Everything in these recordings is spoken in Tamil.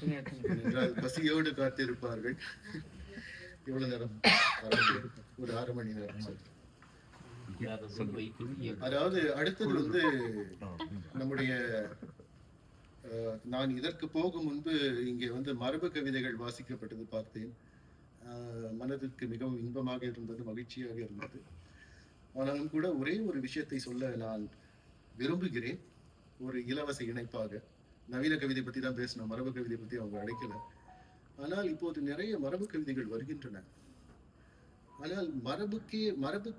என்றால் பசியோடு காத்திருப்பார்கள். எவ்வளவு நேரம்? ஒரு 6 மணி நேரம். அதாவது அடுத்தது வந்து நம்முடைய நான் இதற்கு போகும் முன்பு இங்கே வந்து மரபு கவிதைகள் வாசிக்கப்பட்டது பார்த்தேன். மனதிற்கு மிகவும் இன்பமாக இருந்தது, மகிழ்ச்சியாக இருந்தது. ஆனாலும் கூட ஒரே ஒரு விஷயத்தை சொல்ல நான் விரும்புகிறேன், ஒரு இலவச இணைப்பாக. நவீன கவிதை பத்தி தான் பேசணும், மரபு கவிதை பத்தி அவங்க அழைக்கல. ஆனால் இப்போது நிறைய மரபு கவிதைகள் வருகின்றன. ஆனால் மரபு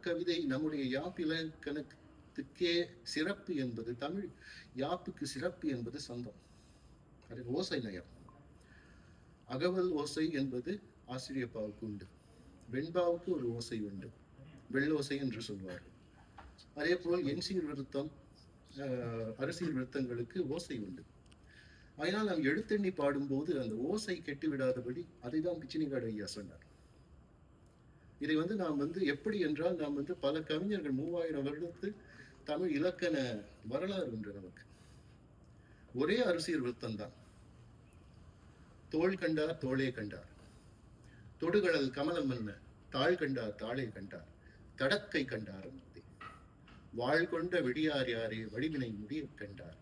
கவிதை நம்முடைய யாப் இலக்கணத்துக்கே சிறப்பு என்பது, தமிழ் யாப்புக்கு சிறப்பு என்பது சொந்தம். அது ஓசை நயம். அகவல் ஓசை என்பது ஆசிரியப்பாவுக்கு உண்டு, வெண்பாவுக்கு ஒரு ஓசை உண்டு, வெள்ளோசை என்று சொல்வார்கள். அதே போல் என்சீர் விருத்தம், அரசியல் விருத்தங்களுக்கு ஓசை உண்டு. அதனால் நாம் எழுத்தெண்ணி பாடும்போது அந்த ஓசை கெட்டு விடாதபடி அதை தான் பிச்சினிகாடு ஐயா சொன்னார். இதை வந்து நாம் வந்து எப்படி என்றால், நாம் வந்து பல கவிஞர்கள் 3000 வருடத்து தமிழ் இலக்கண வரலாறு உண்டு நமக்கு. ஒரே அரசியல் விருத்தம் தான். தோள் கண்டார் தோளே கண்டார், தொடுகளல் கமலம் என்ன, தாழ் கண்டார் தாளே கண்டார், தடக்கை கண்டார் வாழ் கொண்ட வெடியார் யாரே வடிவினை முடிய கண்டார்,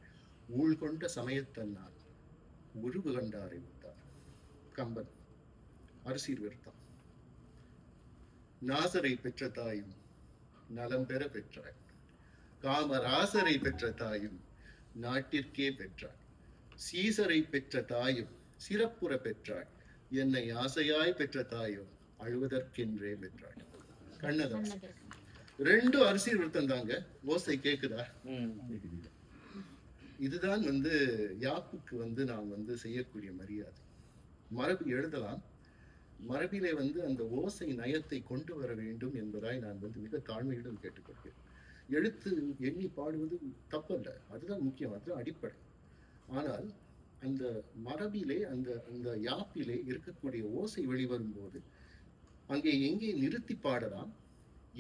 ஊழ் கொண்ட சமயத்தன்னார் உருவு கண்டாரை விட்டார். கம்பன் அரசியல் விருத்தம். நாசரை பெற்ற தாயும் நலம் பெற பெற்றாள், காமராசரை பெற்ற தாயும் நாட்டிற்கே பெற்றாள், சீசரை பெற்ற தாயும் சிறப்புற பெற்றாள், என்னை ஆசையாய் பெற்ற தாயும் அழுவதற்கென்றே பெற்றாள். கண்ணதாசன். ரெண்டும் அரசியல் விருத்தம் தாங்க. ஓசை கேக்குதா? இதுதான் வந்து யாப்புக்கு வந்து நாம் வந்து செய்யக்கூடிய மரியாதை. மரபு எழுதலாம், மரபிலே வந்து அந்த ஓசை நயத்தை கொண்டு வர வேண்டும் என்பதாய் நான் வந்து மிக தாழ்மையுடன் கேட்டுக்கொள்கிறேன். எழுத்து எண்ணி பாடுவது தப்பல்ல, அதுதான் முக்கியம், அதுதான் அடிப்படை. ஆனால் அந்த மரபிலே அந்த யாப்பிலே இருக்கக்கூடிய ஓசை வெளிவரும்போது அங்கே எங்கே நிறுத்தி பாடலாம்,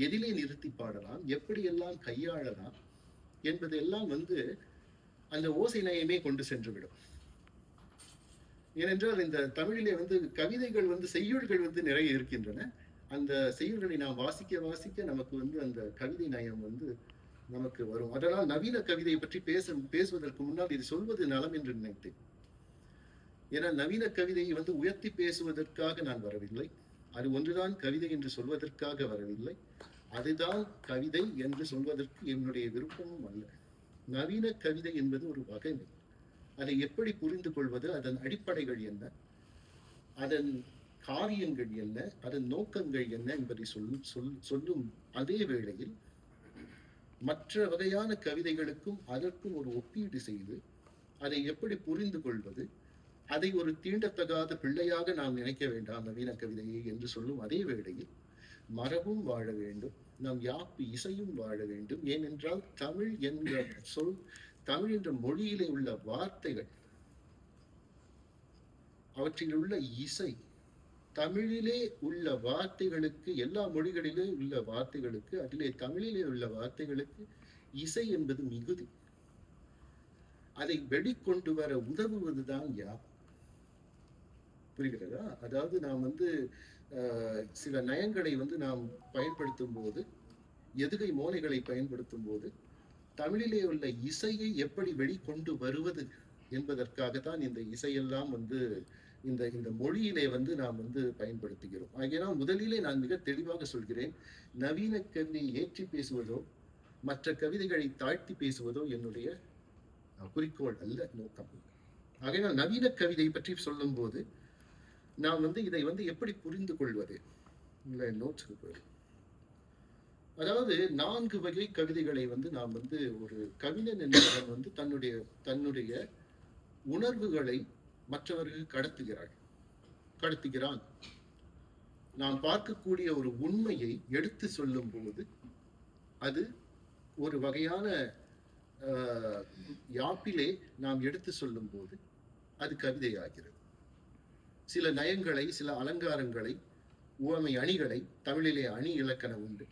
எதிலே நிறுத்தி பாடலாம், எப்படியெல்லாம் கையாளலாம் என்பதெல்லாம் வந்து அந்த ஓசை நயமே கொண்டு சென்றுவிடும். ஏனென்றால் இந்த தமிழிலே வந்து கவிதைகள் வந்து செய்யுள்கள் வந்து நிறைய இருக்கின்றன. அந்த செய்யுள்களை நாம் வாசிக்க வாசிக்க நமக்கு வந்து அந்த கவிதை நயம் வந்து நமக்கு வரும். அதனால் நவீன கவிதையை பற்றி பேசுவதற்கு முன்னால் இது சொல்வது நலம் என்று நினைத்தேன். ஏன்னா நவீன கவிதையை வந்து உயர்த்தி பேசுவதற்காக நான் வரவில்லை, அது ஒன்றுதான் கவிதை என்று சொல்வதற்காக வரவில்லை, அதுதான் கவிதை என்று சொல்வதற்கு என்னுடைய விருப்பமும் அல்ல. நவீன கவிதை என்பது ஒரு வகைமை. அதை எப்படி புரிந்து கொள்வது, அதன் அடிப்படைகள் என்ன, அதன் காரியங்கள் என்ன, அதன் நோக்கங்கள் என்ன என்பதை சொல்லும் அதே வேளையில் மற்ற வகையான கவிதைகளுக்கும் அதற்கும் ஒரு ஒப்பீடு செய்து அதை எப்படி புரிந்து கொள்வது, அதை ஒரு தீண்டத்தகாத பிள்ளையாக நாம் நினைக்க வேண்டாம் நவீன கவிதையை என்று சொல்லும் அதே வேளையில் மரபும் வாழ வேண்டும், நம் யாப்பு இசையும் வாழ வேண்டும். ஏனென்றால் தமிழ் என்ற சொல், தமிழ் என்ற மொழியிலே உள்ள வார்த்தைகள், அவற்றில் உள்ள இசை, தமிழிலே உள்ள வார்த்தைகளுக்கு, எல்லா மொழிகளிலே உள்ள வார்த்தைகளுக்கு, அதிலே தமிழிலே உள்ள வார்த்தைகளுக்கு இசை என்பது மிகுதி. அதை வெளிக்கொண்டு வர உதவுவதுதான் யாப்பு. புரிகிறதா? அதாவது நாம் வந்து சில நயங்களை வந்து நாம் பயன்படுத்தும் போது, எதுகை மோனைகளை பயன்படுத்தும் போது தமிழிலே உள்ள இசையை எப்படி வெளிக்கொண்டு வருவது என்பதற்காகத்தான் இந்த இசையெல்லாம் வந்து இந்த மொழியிலே வந்து நாம் வந்து பயன்படுத்துகிறோம். ஆகையால் முதலிலே நான் மிக தெளிவாக சொல்கிறேன், நவீன கவிதையை ஏற்றி பேசுவதோ மற்ற கவிதைகளை தாழ்த்தி பேசுவதோ என்னுடைய குறிக்கோள் அல்ல, நோக்கம். ஆகையால் நவீன கவிதை பற்றி சொல்லும் போது நாம் வந்து இதை வந்து எப்படி புரிந்து கொள்வது, இல்லை நோட்ஸ்க்கு போயிடும். அதாவது 4 வகை கவிதைகளை வந்து நாம் வந்து, ஒரு கவிஞன் என்பவன் வந்து தன்னுடைய உணர்வுகளை மற்றவர்கள் கடத்துகிறான். நாம் பார்க்கக்கூடிய ஒரு உண்மையை எடுத்து சொல்லும் போது அது ஒரு வகையான யாப்பிலே நாம் எடுத்து சொல்லும் போது அது கவிதை ஆகிறது. சில நயங்களை, சில அலங்காரங்களை, உவமை அணிகளை, தமிழிலே அணி இலக்கணம் உண்டு,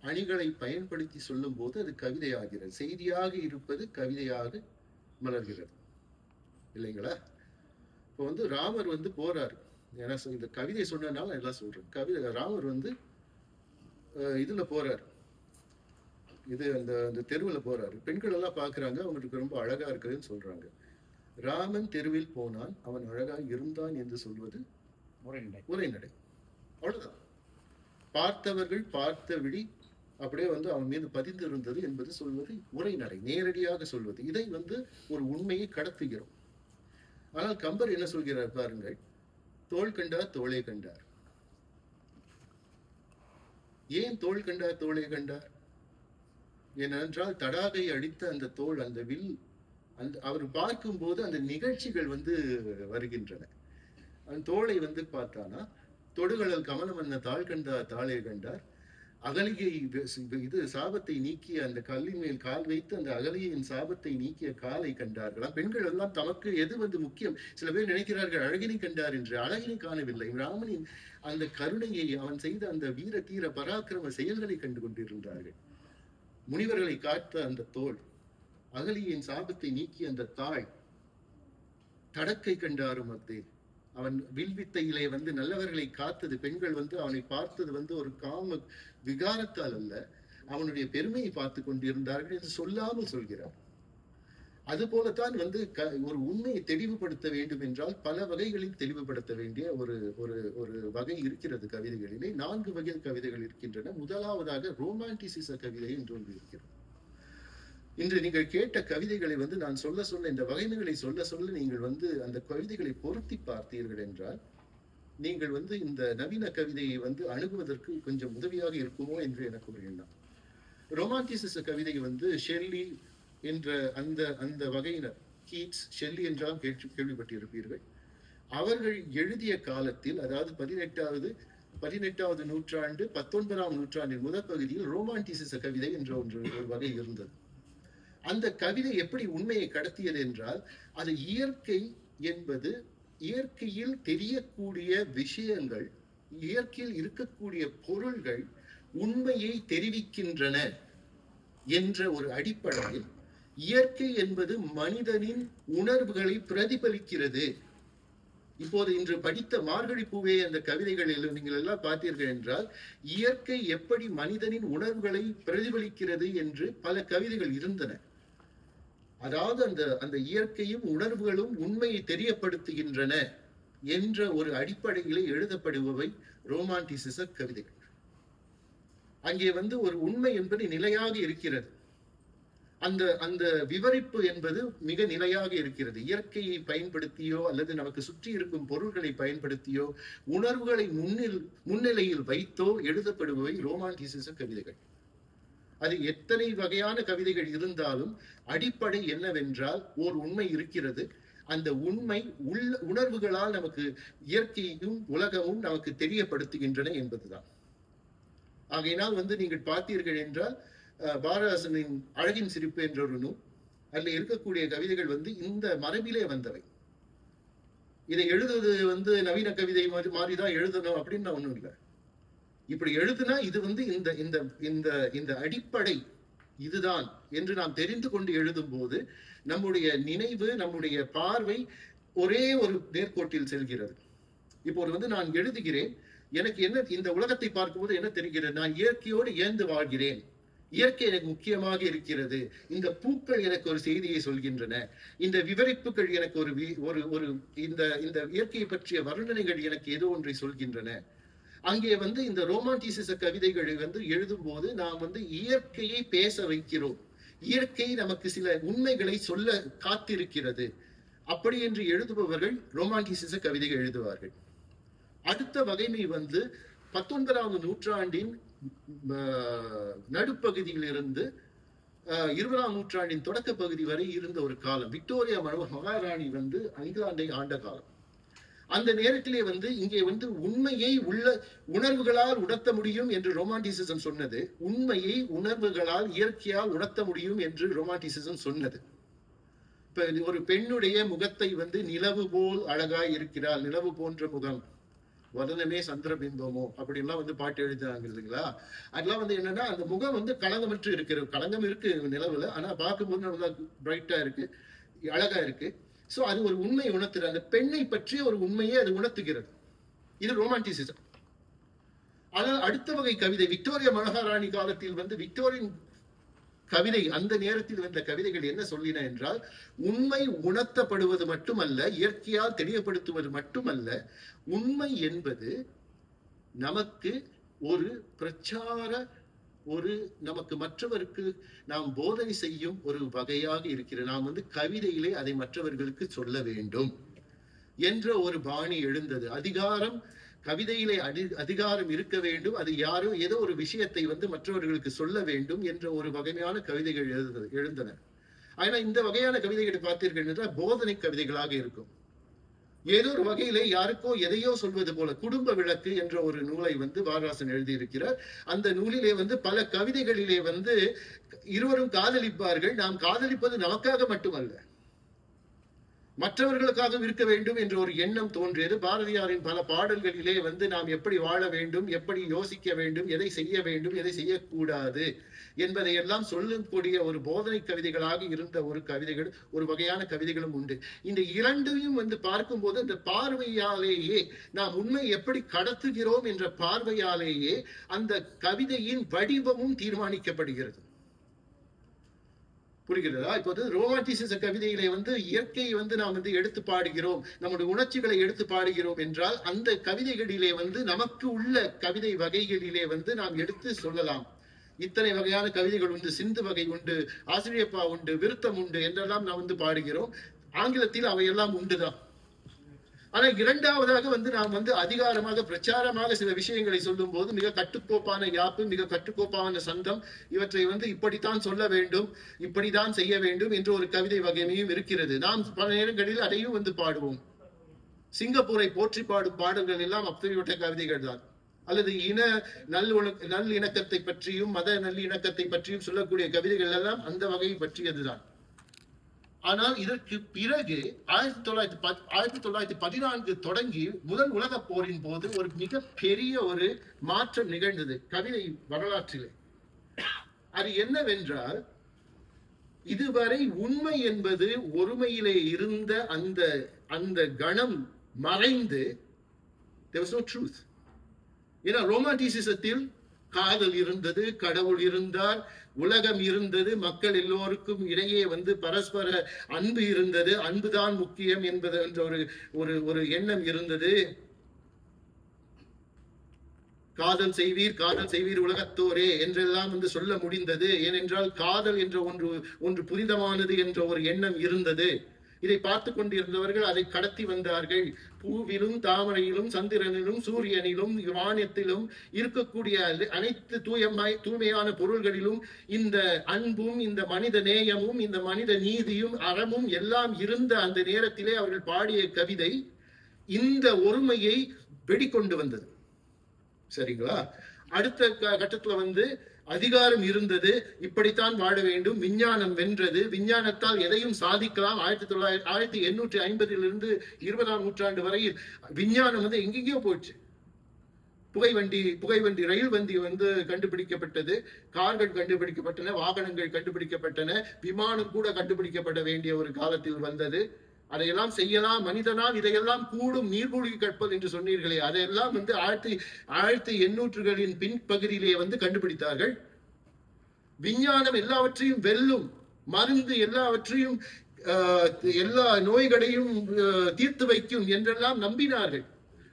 அணிகளை பயன்படுத்தி சொல்லும் போது அது கவிதை ஆகிறது. செய்தியாக இருப்பது கவிதையாக மலர்கிறது, இல்லைங்களா? அப்போ வந்து ராமர் வந்து போறாரு. ஏன்னா இந்த கவிதை சொன்னதுனால நான் எல்லாம் சொல்றேன். ராமர் வந்து இதுல போறாரு, இது அந்த அந்த தெருவுல போறாரு. பெண்கள் எல்லாம் பாக்குறாங்க, அவங்களுக்கு ரொம்ப அழகா இருக்குதுன்னு சொல்றாங்க. ராமன் தெருவில் போனான், அவன் அழகாய் இருந்தான் என்று சொல்வது உரைநடை. அவ்வளவுதான். பார்த்தவர்கள் பார்த்த விழி அப்படியே வந்து அவன் மீது பதிந்து இருந்தது என்பது சொல்வது உரைநடை, நேரடியாக சொல்வது. இதை வந்து ஒரு உண்மையை கடத்துகிறோம். ஆனால் கம்பர் என்ன சொல்கிறார் பாருங்கள், தோள் கண்டார் தோளே கண்டார். ஏன் தோள் கண்டார் தோளே கண்டார்? ஏனென்றால் தடாகை அடித்த அந்த தோள், அந்த வில், அந்த அவர் பார்க்கும் போது அந்த நிகழ்ச்சிகள் வந்து வருகின்றன. அந்த தோளை வந்து பார்த்தானா, தொடுகளல் கமலம் என்ன தாழ் கண்டார் தாளே கண்டார், அகலிகை இது சாபத்தை நீக்கிய அந்த கல்லின் மேல் கால் வைத்து அந்த அகலியின் சாபத்தை நீக்கிய காலை கண்டார்களாம். பெண்கள் எல்லாம் தமக்கு எது வந்து முக்கியம்? சில பேர் நினைக்கிறார்கள் அழகினை கண்டார் என்று. அழகினை காணவில்லை, ராமனின் அந்த கருணையை, அவன் செய்த அந்த வீர தீர பராக்கிரம செயல்களை கண்டு கொண்டிருந்தார்கள். முனிவர்களை காத்த அந்த தோள், அகலியின் சாபத்தை நீக்கிய அந்த தாய், தடக்கை கண்டாரும் அது. அவன் வில்வித்தையிலே வந்து நல்லவர்களை காத்தது, பெண்கள் வந்து அவனை பார்த்தது வந்து ஒரு காம விகாரத்தால் அல்ல, அவனுடைய பெருமையை பார்த்து கொண்டிருந்தார்கள் என்று சொல்லாமல் சொல்கிறார். அது போலத்தான் வந்து ஒரு உண்மையை தெளிவுபடுத்த வேண்டும் என்றால் பல வகைகளில் தெளிவுபடுத்த வேண்டிய ஒரு ஒரு ஒரு வகை இருக்கிறது கவிதைகளிலே. 4 வகை கவிதைகள் இருக்கின்றன. முதலாவதாக ரோமான்டிசிச கவிதை என்று ஒன்று இருக்கிறது. இன்று நீங்கள் கேட்ட கவிதைகளை வந்து நான் சொல்ல இந்த வகைமைகளை சொல்ல நீங்கள் வந்து அந்த கவிதைகளை பொருத்தி பார்த்தீர்கள் என்றால் நீங்கள் வந்து இந்த நவீன கவிதையை வந்து அணுகுவதற்கு கொஞ்சம் உதவியாக இருக்குமோ என்று எனக்கு ஒரு எண்ணம். ரொமான்டிசிச கவிதை வந்து ஷெல்லி என்ற அந்த அந்த வகையினர், கீட்ஸ், ஷெல்லி என்றால் கேள்விப்பட்டிருப்பீர்கள். அவர்கள் எழுதிய காலத்தில், அதாவது 18வது நூற்றாண்டு 19ஆம் நூற்றாண்டின் முதல் பகுதியில் ரோமான்டிசிச கவிதை என்ற ஒரு வகை இருந்தது. அந்த கவிதை எப்படி உண்மையை கடத்தியது என்றால், அது இயற்கை என்பது, இயற்கையில் தெரியக்கூடிய விஷயங்கள், இயற்கையில் இருக்கக்கூடிய பொருள்கள் உண்மையை தெரிவிக்கின்றன என்ற ஒரு அடிப்படையில், இயற்கை என்பது மனிதனின் உணர்வுகளை பிரதிபலிக்கிறது. இப்போது இன்று படித்த மார்கழி பூவே அந்த கவிதைகளில் நீங்கள் எல்லாம் பார்த்தீர்கள் என்றால், இயற்கை எப்படி மனிதனின் உணர்வுகளை பிரதிபலிக்கிறது என்று பல கவிதைகள் இருந்தன. அதாவது அந்த அந்த இயற்கையும் உணர்வுகளும் உண்மையை தெரியப்படுத்துகின்றன என்ற ஒரு அடிப்படையிலே எழுதப்படுபவை ரோமான்டிசிச கவிதைகள். அங்கே வந்து ஒரு உண்மை என்பது நிலையாக இருக்கிறது. அந்த அந்த விவரிப்பு என்பது மிக நிலையாக இருக்கிறது. இயற்கையை பயன்படுத்தியோ அல்லது நமக்கு சுற்றி இருக்கும் பொருள்களை பயன்படுத்தியோ உணர்வுகளை முன்னிலையில் வைத்தோ எழுதப்படுபவை ரோமான்டிசிச கவிதைகள். அது எத்தனை வகையான கவிதைகள் இருந்தாலும் அடிப்படை என்னவென்றால், ஓர் உண்மை இருக்கிறது. அந்த உண்மை உணர்வுகளால் நமக்கு இயற்கையும் உலகமும் நமக்கு தெரியப்படுத்துகின்றன என்பதுதான். ஆகையினால் வந்து நீங்கள் பார்த்தீர்கள் என்றால், பாரதிதாசனின் அழகின் சிரிப்பு என்ற ஒரு நூல், அதுல இருக்கக்கூடிய கவிதைகள் வந்து இந்த மரபிலே வந்தவை. இதை எழுதுவது வந்து நவீன கவிதை மாதிரிதான் எழுதணும் அப்படின்னு ஒண்ணும் இல்லை. இப்படி எழுதுனா இது வந்து இந்த இந்த இந்த இந்த அடிப்படை இதுதான் என்று நாம் தெரிந்து கொண்டு எழுதும் போது நம்முடைய நினைவு, நம்முடைய பார்வை ஒரே ஒரு நேர்கோட்டில் செல்கிறது. இப்போ வந்து நான் எழுதுகிறேன், எனக்கு என்ன இந்த உலகத்தை பார்க்கும்போது என்ன தெரிகிறது? நான் இயற்கையோடு ஏந்து வாழ்கிறேன், இயற்கை எனக்கு முக்கியமாக இருக்கிறது, இந்த பூக்கள் எனக்கு ஒரு செய்தியை சொல்கின்றன, இந்த விவரிப்புகள் எனக்கு ஒரு ஒரு இந்த இந்த இயற்கையை பற்றிய வர்ணனைகள் எனக்கு ஏதோ ஒன்றை சொல்கின்றன. அங்கே வந்து இந்த ரோமான்டிசிச கவிதைகளை வந்து எழுதும் போது நாம் வந்து இயற்கையை பேச வைக்கிறோம். இயற்கை நமக்கு சில உண்மைகளை சொல்ல காத்திருக்கிறது. அப்படி என்று எழுதுபவர்கள் ரோமான்டிசிச கவிதைகள் எழுதுவார்கள். அடுத்த வகைமை வந்து 19ஆம் நூற்றாண்டின் நடுப்பகுதியிலிருந்து 20ஆம் நூற்றாண்டின் தொடக்க பகுதி வரை இருந்த ஒரு காலம். விக்டோரியா மகாராணி வந்து இங்கிலாந்தை ஆண்ட காலம். அந்த நேரத்திலே வந்து இங்கே வந்து உண்மையை உணர்வுகளால் உணர்த்த முடியும் என்று ரொமான்டிசிசம் சொன்னது, உண்மையை உணர்வுகளால் இயற்கையால் உணர்த்த முடியும் என்று ரொமான்டிசிசம் சொன்னது. இப்ப ஒரு பெண்ணுடைய முகத்தை வந்து நிலவு போல் அழகாய் இருக்கிறாள், நிலவு போன்ற முகம், வதனமே சந்திரபிம்பமோ அப்படின்லாம் வந்து பாட்டு எழுதுறாங்க இல்லைங்களா? அதெல்லாம் வந்து என்னன்னா, அந்த முகம் வந்து களங்கமற்று இருக்கிற, களங்கம் இருக்கு நிலவுல, ஆனா பார்க்கும்போது நல்லா பிரைட்டா இருக்கு, அழகா இருக்கு. சோ அது ஒரு உண்மை உணர்த்துற அந்த பெண்ணை பற்றிய ஒரு உண்மையை அது உணர்த்துகிறது. இது ரொமான்டிசிசம். ஆனால் அடுத்த வகை கவிதை விக்டோரியா மகாராணி காலத்தில் விக்டோரியன் கவிதை, அந்த நேரத்தில் வந்த கவிதைகள் என்ன சொல்லின என்றால், உண்மை உணர்த்தப்படுவது மட்டுமல்ல, இயற்கையால் தெரியப்படுத்துவது மட்டுமல்ல, உண்மை என்பது நமக்கு ஒரு பிரச்சார, நமக்கு மற்றவருக்கு நாம் போதனை செய்யும் ஒரு வகையாக இருக்கிறது. நாம் கவிதையிலே அதை மற்றவர்களுக்கு சொல்ல வேண்டும் என்ற ஒரு பாணி எழுந்தது. அதிகாரம், கவிதையிலே அதிகாரம் இருக்க வேண்டும், அது யாரும் ஏதோ ஒரு விஷயத்தை மற்றவர்களுக்கு சொல்ல வேண்டும் என்ற ஒரு வகையான கவிதைகள் எழுந்தன. ஆனா இந்த வகையான கவிதைகளை பார்த்தீர்கள் என்றால் போதனை கவிதைகளாக இருக்கும். ஏதோ ஒரு வகையிலே யாருக்கோ எதையோ சொல்வது போல. குடும்ப விளக்கு என்ற ஒரு நூலை பாரதிதாசன் எழுதியிருக்கிறார். அந்த நூலிலே பல கவிதைகளிலே இருவரும் காதலிப்பார்கள். நாம் காதலிப்பது நமக்காக மட்டுமல்ல, மற்றவர்களுக்காக இருக்க வேண்டும் என்ற ஒரு எண்ணம் தோன்றியது. பாரதியாரின் பல பாடல்களிலே நாம் எப்படி வாழ வேண்டும், எப்படி யோசிக்க வேண்டும், எதை செய்ய வேண்டும், எதை செய்யக்கூடாது என்பதை எல்லாம் சொல்லக்கூடிய ஒரு போதனை கவிதைகளாக இருந்த ஒரு கவிதைகள், ஒரு வகையான கவிதைகளும் உண்டு. இந்த இரண்டையும் பார்க்கும்போது அந்த பார்வையாலேயே நாம் உண்மை எப்படி கடத்துகிறோம் என்ற பார்வையாலேயே அந்த கவிதையின் வடிவமும் தீர்மானிக்கப்படுகிறது. புரிகிறதா? இப்போது ரோமான்டிசிச கவிதையிலே இயற்கையை நாம் எடுத்து பாடுகிறோம், நம்முடைய உணர்ச்சிகளை எடுத்து பாடுகிறோம் என்றால் அந்த கவிதைகளிலே நமக்கு உள்ள கவிதை வகைகளிலே நாம் எடுத்து சொல்லலாம். இத்தனை வகையான கவிதைகள் உண்டு, சிந்து வகை உண்டு, ஆசிரியப்பா உண்டு, விருத்தம் உண்டு என்றெல்லாம் நாம் பாடுகிறோம். ஆங்கிலத்தில் அவையெல்லாம் உண்டுதான். ஆனா இரண்டாவதாக நாம் அதிகாரமாக பிரச்சாரமாக சில விஷயங்களை சொல்லும் போது மிக கட்டுக்கோப்பான யாப்பு, மிக கட்டுக்கோப்பான சந்தம், இவற்றை இப்படித்தான் சொல்ல வேண்டும், இப்படித்தான் செய்ய வேண்டும் என்ற ஒரு கவிதை வகைமையும் இருக்கிறது. நாம் பல நேரங்களில் அதையும் பாடுவோம். சிங்கப்பூரை போற்றி பாடும் பாடல்கள் எல்லாம் அப்படிப்பட்ட கவிதைகள் தான். அல்லது நல்லிணக்கத்தை பற்றியும் மத நல்லிணக்கத்தை பற்றியும் சொல்லக்கூடிய கவிதைகள் எல்லாம் அந்த வகையை பற்றியதுதான். ஆனால் இதற்கு பிறகு 1914 தொடங்கி முதல் உலக போரின் போது ஒரு மிக பெரிய ஒரு மாற்றம் நிகழ்ந்தது கவிதை வரலாற்றிலே. அது என்னவென்றால், இதுவரை உண்மை என்பது ஒருமையிலே இருந்த அந்த கணம் மறைந்து, there was no truth. ஏன்னா ரொமான்டிசிசத்தில் காதல் இருந்தது, கடவுள் இருந்தார், உலகம் இருந்தது, மக்கள் எல்லோருக்கும் இடையே பரஸ்பர அன்பு இருந்தது, அன்புதான் முக்கியம் என்பது என்ற ஒரு எண்ணம் இருந்தது. காதல் செய்வீர் உலகத்தோரே என்றெல்லாம் சொல்ல முடிந்தது. ஏனென்றால் காதல் என்ற ஒன்று புனிதமானது என்ற ஒரு எண்ணம் இருந்தது. இதை பார்த்து கொண்டிருந்தவர்கள் அதை கடத்தி வந்தார்கள். பூவிலும் தாமரையிலும் சந்திரனிலும் சூரியனிலும் வானத்திலும் இருக்கக்கூடிய அனைத்து தூய்மையான பொருள்களிலும் இந்த அன்பும், இந்த மனித நேயமும், இந்த மனித நீதியும், அறமும் எல்லாம் இருந்த அந்த நேரத்திலே அவர்கள் பாடிய கவிதை இந்த ஒருமையை வெடிக்கொண்டு வந்தது. சரிங்களா? அடுத்த கட்டத்துல அதிகாரம் இருந்தது, இப்படித்தான் வாழ வேண்டும், விஞ்ஞானம் வென்றது, விஞ்ஞானத்தால் எதையும் சாதிக்கலாம். 1850 20ஆம் நூற்றாண்டு வரையில் விஞ்ஞானம் எங்கெங்கயோ போச்சு. புகைவண்டி ரயில் வண்டி கண்டுபிடிக்கப்பட்டது, கார்கள் கண்டுபிடிக்கப்பட்டன, வாகனங்கள் கண்டுபிடிக்கப்பட்டன, விமானம் கூட கண்டுபிடிக்கப்பட வேண்டிய ஒரு காலத்தில் வந்தது. அதையெல்லாம் செய்யலாம், மனிதனால் இதையெல்லாம் கூடும், நீர்மூழ்கி கற்பல் என்று சொன்னீர்களே, அதையெல்லாம் 1800களின் பின்பகுதியிலே கண்டுபிடித்தார்கள். விஞ்ஞானம் எல்லாவற்றையும் வெல்லும், மருந்து எல்லாவற்றையும் எல்லா நோய்களையும் தீர்த்து வைக்கும் என்றெல்லாம் நம்பினார்கள்.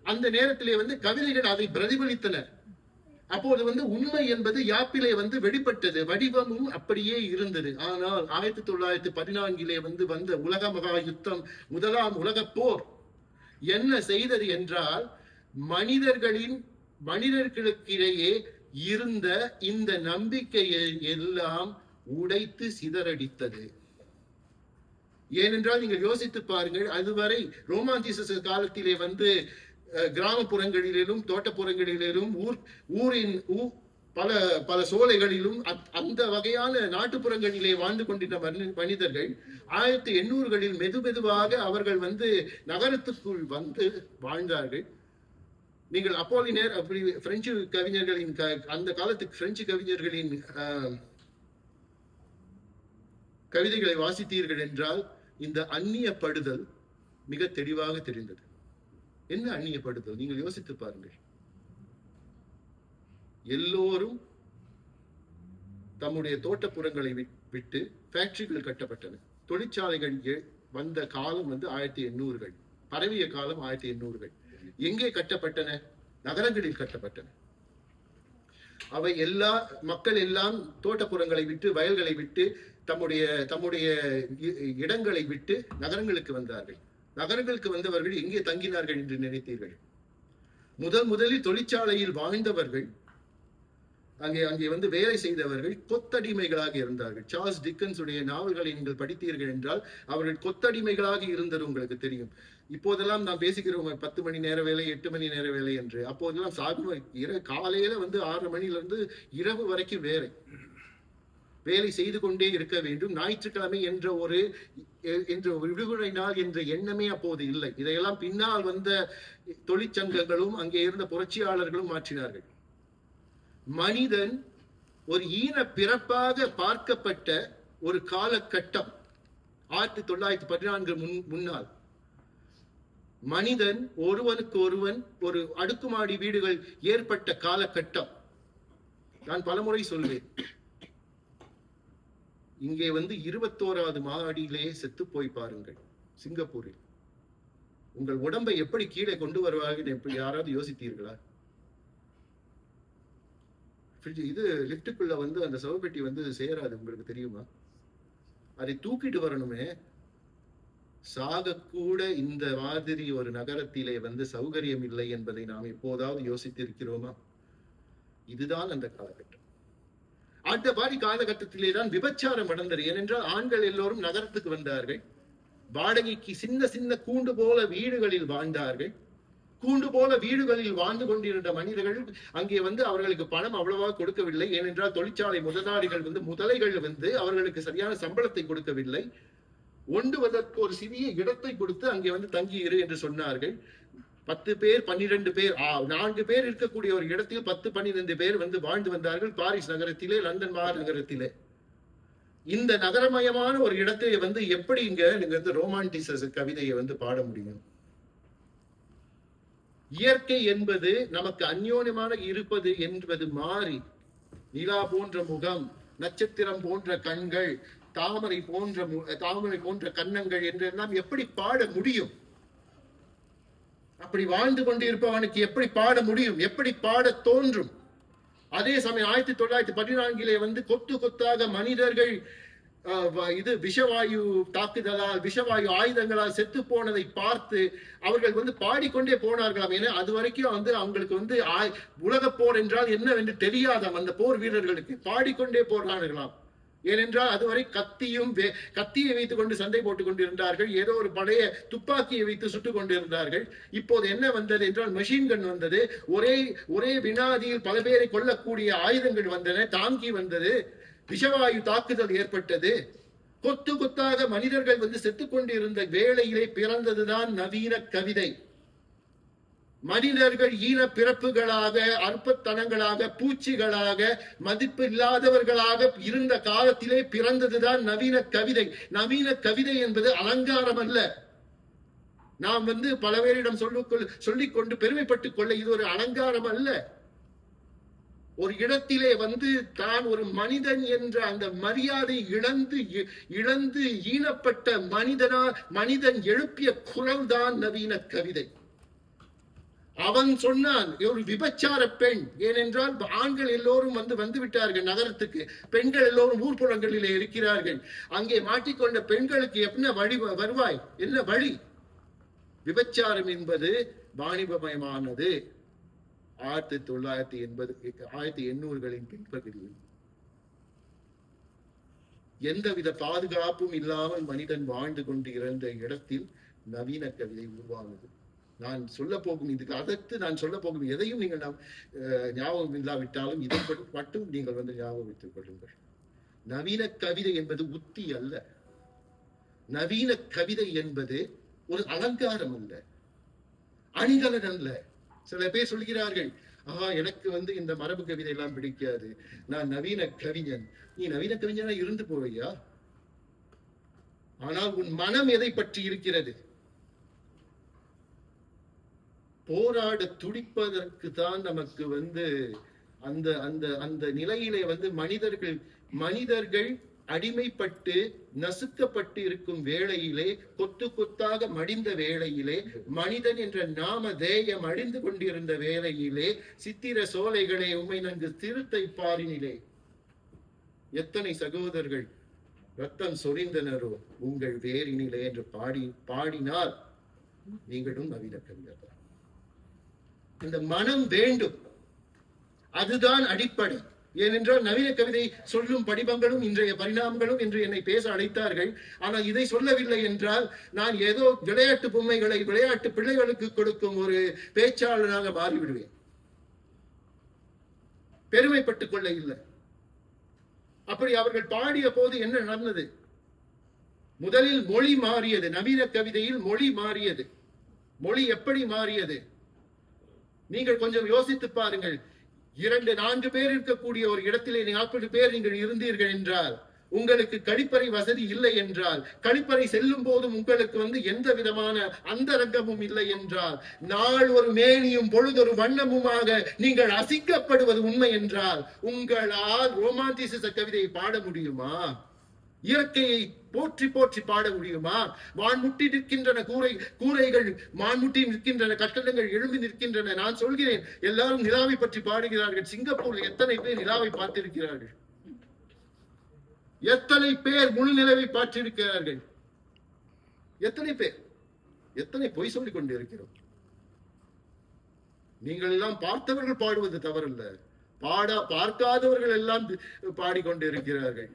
அந்த நேரத்திலே கவிதைகள் அதை பிரதிபலித்தன. அப்போது உண்மை என்பது யாப்பிலே வெளிப்பட்டது, வடிவமும் அப்படியே இருந்தது. ஆனால் 1914 வந்த உலக மகா யுத்தம், முதலாம் உலக போர் என்ன செய்தது என்றால், மனிதர்களுக்கிடையே இருந்த இந்த நம்பிக்கையை எல்லாம் உடைத்து சிதறடித்தது. ஏனென்றால் நீங்கள் யோசித்து பாருங்கள், அதுவரை ரோமான்டிசிச காலத்திலே கிராமப்புறங்களிலும் தோட்டப்புறங்களிலும் ஊரின் பல சோலைகளிலும் அந்த வகையான நாட்டுப்புறங்களிலே வாழ்ந்து கொண்டிருந்த மனிதர்கள் 1800களில் மெதுவாக அவர்கள் நகரத்துக்குள் வாழ்ந்தார்கள். நீங்கள் அப்போலினர், அப்படி பிரெஞ்சு கவிஞர்களின் அந்த காலத்துக்கு பிரெஞ்சு கவிஞர்களின் கவிதைகளை வாசித்தீர்கள் என்றால் இந்த அந்நியப்படுதல் மிக தெளிவாக தெரிந்தது. என்ன அந்நியப்படுதல்? நீங்கள் யோசித்து பாருங்கள். எல்லோரும் தம்முடைய தோட்டப்புறங்களை விட்டு ஃபேக்டரிகள் கட்டப்பட்டன. தொழிற்சாலைகள் வந்த காலம் 1800கள், பரவிய காலம் 1800கள். எங்கே கட்டப்பட்டன? நகரங்களில் கட்டப்பட்டன. அவை எல்லா மக்கள் எல்லாம் தோட்டப்புறங்களை விட்டு, வயல்களை விட்டு, தம்முடைய தம்முடைய இடங்களை விட்டு நகரங்களுக்கு வந்தார்கள். நகரங்களுக்கு வந்தவர்கள் எங்கே தங்கினார்கள் என்று நினைத்தீர்கள்? முதலில் தொழிற்சாலையில் வாழ்ந்தவர்கள், அங்கே வேலை செய்தவர்கள் கொத்தடிமைகளாக இருந்தார்கள். சார்ல்ஸ் டிக்கன்ஸ் உடைய நாவல்களை நீங்கள் படித்தீர்கள் என்றால் அவர்கள் கொத்தடிமைகளாக இருந்தது உங்களுக்கு தெரியும். இப்போதெல்லாம் நாம் பேசிக்கிறோம் 10 மணி நேர வேலை, 8 மணி நேர வேலை என்று. அப்போதெல்லாம் காலையில 6 மணிலிருந்து இரவு வரைக்கும் வேலை செய்து கொண்டே இருக்க வேண்டும். ஞாயிற்றுக்கிழமை என்ற விடுமுறை நாள் என்ற எண்ணமே அப்போது இல்லை. இதையெல்லாம் பின்னால் வந்த தொழிற்சங்கங்களும் அங்கே இருந்த புரட்சியாளர்களும் மாற்றினார்கள். மனிதன் ஒரு ஈன பிறப்பாக பார்க்கப்பட்ட ஒரு காலகட்டம் 1914 முன்னால் மனிதன் ஒருவனுக்கு ஒருவன் ஒரு அடுக்குமாடி வீடுகள் ஏற்பட்ட காலகட்டம். நான் பலமுறை சொல்வேன், இங்கே 21வது மாடியிலே செத்து போய் பாருங்கள். சிங்கப்பூரில் உங்கள் உடம்பை எப்படி கீழே கொண்டு வருவார்கள் யாராவது யோசித்தீர்களா? இது லிப்டுக்குள்ள அந்த சவப்பெட்டி சேராது, உங்களுக்கு தெரியுமா? அதை தூக்கிட்டு வரணுமே. சாகக்கூட இந்த மாதிரி ஒரு நகரத்திலே சௌகரியம் இல்லை என்பதை நாம் எப்போதாவது யோசித்திருக்கிறோமா? இதுதான் அந்த காலகட்டம். அந்த மாதிரி காலகட்டத்திலே தான் விபச்சாரம் நடந்தது. ஏனென்றால் ஆண்கள் எல்லோரும் நகரத்துக்கு வந்தார்கள். வாடகைக்கு சின்ன சின்ன கூண்டு போல வீடுகளில் வாழ்ந்தார்கள். கூண்டு போல வீடுகளில் வாழ்ந்து கொண்டிருந்த மனிதர்கள் அங்கே அவர்களுக்கு பணம் அவ்வளவா கொடுக்கவில்லை. ஏனென்றால் தொழிற்சாலை முதலாளிகள் முதலைகள் அவர்களுக்கு சரியான சம்பளத்தை கொடுக்கவில்லை. ஒன்றுவதற்கு ஒரு சிறிய இடத்தை கொடுத்து அங்கே தங்கியிரு என்று சொன்னார்கள். 10 பேர் 12 பேர் 4 பேர் இருக்கக்கூடிய ஒரு இடத்தில் 10-12 பேர் வாழ்ந்து வந்தார்கள். பாரிஸ் நகரத்திலே, லண்டன் மாநகரத்திலே. இந்த நகரமயமான ஒரு இடத்தை எப்படி நீங்க ரோமான்டிச கவிதையை பாட முடியும்? இயற்கை என்பது நமக்கு அந்யோன்யமாக இருப்பது என்பது மாறி, நிலா போன்ற முகம், நட்சத்திரம் போன்ற கண்கள், தாமரை போன்ற கன்னங்கள் என்றெல்லாம் எப்படி பாட முடியும்? அப்படி வாழ்ந்து கொண்டிருப்பவனுக்கு எப்படி பாட முடியும்? எப்படி பாட தோன்றும்? அதே சமயம் 1914 கொத்து கொத்தாக மனிதர்கள் விஷவாயு தாக்குதலால், விஷவாயு ஆயுதங்களால் செத்து போனதை பார்த்து அவர்கள் பாடிக்கொண்டே போனார்களாம். ஏன்னா அது வரைக்கும் அவங்களுக்கு உலக போர் என்றால் என்னவென்று தெரியாதாம் அந்த போர் வீரர்களுக்கு. பாடிக்கொண்டே போறார்களாம். ஏனென்றால் அதுவரை கத்தியை வைத்துக் கொண்டு சண்டை போட்டுக் கொண்டிருந்தார்கள். ஏதோ ஒரு பழைய துப்பாக்கியை வைத்து சுட்டுக் கொண்டிருந்தார்கள். இப்போது என்ன வந்தது என்றால் மெஷின் கன் வந்தது. ஒரே வினாதியில் பல பேரை கொல்லக்கூடிய ஆயுதங்கள் வந்தன. தாங்கி வந்தது. விஷவாயு தாக்குதல் ஏற்பட்டது. கொத்து கொத்தாக மனிதர்கள் செத்துக் கொண்டிருந்த வேளையிலே பிறந்ததுதான் நவீன கவிதை. மனிதர்கள் ஈன பிறப்புகளாக, அற்பத்தனங்களாக, பூச்சிகளாக, மதிப்பு இல்லாதவர்களாக இருந்த காலத்திலே பிறந்ததுதான் நவீன கவிதை. நவீன கவிதை என்பது அலங்காரம் அல்ல. நாம் பல பேரிடம் சொல்லிக்கொண்டு பெருமைப்பட்டுக் கொள்ள இது ஒரு அலங்காரம் அல்ல. ஒரு இடத்திலே தான் ஒரு மனிதன் என்ற அந்த மரியாதை இழந்து ஈனப்பட்ட மனிதன் எழுப்பிய குரல் தான் நவீன கவிதை. அவன் சொன்னான், ஒரு விபச்சார பெண். ஏனென்றால் ஆண்கள் எல்லோரும் வந்து விட்டார்கள் நகரத்துக்கு. பெண்கள் எல்லோரும் ஊர்ப்புறங்களிலே இருக்கிறார்கள். அங்கே மாட்டிக்கொண்ட பெண்களுக்கு என்ன வருவாய், என்ன வழி? விபச்சாரம் என்பது வாணிபமயமானது. 1880களின் பின்பகுதியில் எந்தவித பாதுகாப்பும் இல்லாமல் மனிதன் வாழ்ந்து கொண்டு இருந்த இடத்தில் நவீன கவிதை உருவானது. நான் சொல்ல போகும் நான் சொல்ல போகும் எதையும் நீங்கள் ஞாபகம் இல்லாவிட்டாலும் இதை மட்டும் நீங்கள் ஞாபகம் வைத்துக் கொள்ளுங்கள். நவீன கவிதை என்பது உத்தி அல்ல. நவீன கவிதை என்பது ஒரு அலங்காரம் அல்ல, அணிகலன் அல்ல. சில பேர் சொல்கிறார்கள், எனக்கு இந்த மரபு கவிதை எல்லாம் பிடிக்காது, நான் நவீன கவிஞன். நீ நவீன கவிஞனா இருந்து போவையா? ஆனால் உன் மனம் எதை பற்றி இருக்கிறது? போராட துடிப்பதற்கு தான் நமக்கு அந்த அந்த அந்த நிலையிலே மனிதர்கள் அடிமைப்பட்டு நசுக்கப்பட்டு இருக்கும் வேளையிலே, கொத்து கொத்தாக மடிந்த வேளையிலே, மனிதன் என்ற நாம தேயம் அழிந்து கொண்டிருந்த வேளையிலே, சித்திர சோலைகளை உம்மை நன்கு திருத்தை பாரினிலே எத்தனை சகோதரர்கள் ரத்தம் சொரிந்தனரோ உங்கள் வேரினிலே என்று பாடினால் நீங்களும் நவீன கவிஞர் தான். இந்த மனம் வேண்டும், அதுதான் அடிப்படை. ஏனென்றால் நவீன கவிதை சொல்லும் படிவங்களும் இன்றைய பரிணாமங்களும் என்று என்னை பேச அழைத்தார்கள். ஆனால் இதை சொல்லவில்லை என்றால் நான் ஏதோ விளையாட்டு பொம்மைகளை விளையாட்டு பிள்ளைகளுக்கு கொடுக்கும் ஒரு பேச்சாளராக மாறிவிடுவேன். பெருமைப்பட்டுக் கொள்ள இல்லை. அப்படி அவர்கள் பாடிய போது என்ன நடந்தது? முதலில் மொழி மாறியது. நவீன கவிதையில் மொழி மாறியது. மொழி எப்படி மாறியது? நீங்கள் கொஞ்சம் யோசித்து பாருங்கள். 2-4 பேர் இருக்கக்கூடிய ஒரு இடத்திலே 40 பேர் நீங்கள் இருந்தீர்கள் என்றால், உங்களுக்கு கழிப்பறை வசதி இல்லை என்றால், கழிப்பறை செல்லும் போதும் உங்களுக்கு எந்த விதமான அந்தரங்கமும் இல்லை என்றால், நாள் ஒரு மேனியும் பொழுதொரு வண்ணமுமாக நீங்கள் அசிக்கப்படுவது உண்மை என்றால், உங்களால் ரோமான்டிசிச கவிதையை பாட முடியுமா? இயற்கையை போற்றி போற்றி பாட முடியுமா? வான்முட்டி நிற்கின்றன கூரைகள், மான்முட்டி நிற்கின்றன கட்டடங்கள், எழும்பி நிற்கின்றன. நான் சொல்கிறேன், எல்லாரும் நிலாவை பற்றி பாடுகிறார்கள். சிங்கப்பூரில் எத்தனை பேர் நிலாவை பார்த்திருக்கிறார்கள்? எத்தனை பேர் முழு நிலவை பார்த்திருக்கிறார்கள்? எத்தனை பேர்? எத்தனை பொய் சொல்லிக் கொண்டிருக்கிறோம்? நீங்கள் எல்லாம் பார்த்தவர்கள் பாடுவது தவறல்ல, பார்க்காதவர்கள் எல்லாம் பாடிக்கொண்டிருக்கிறார்கள்.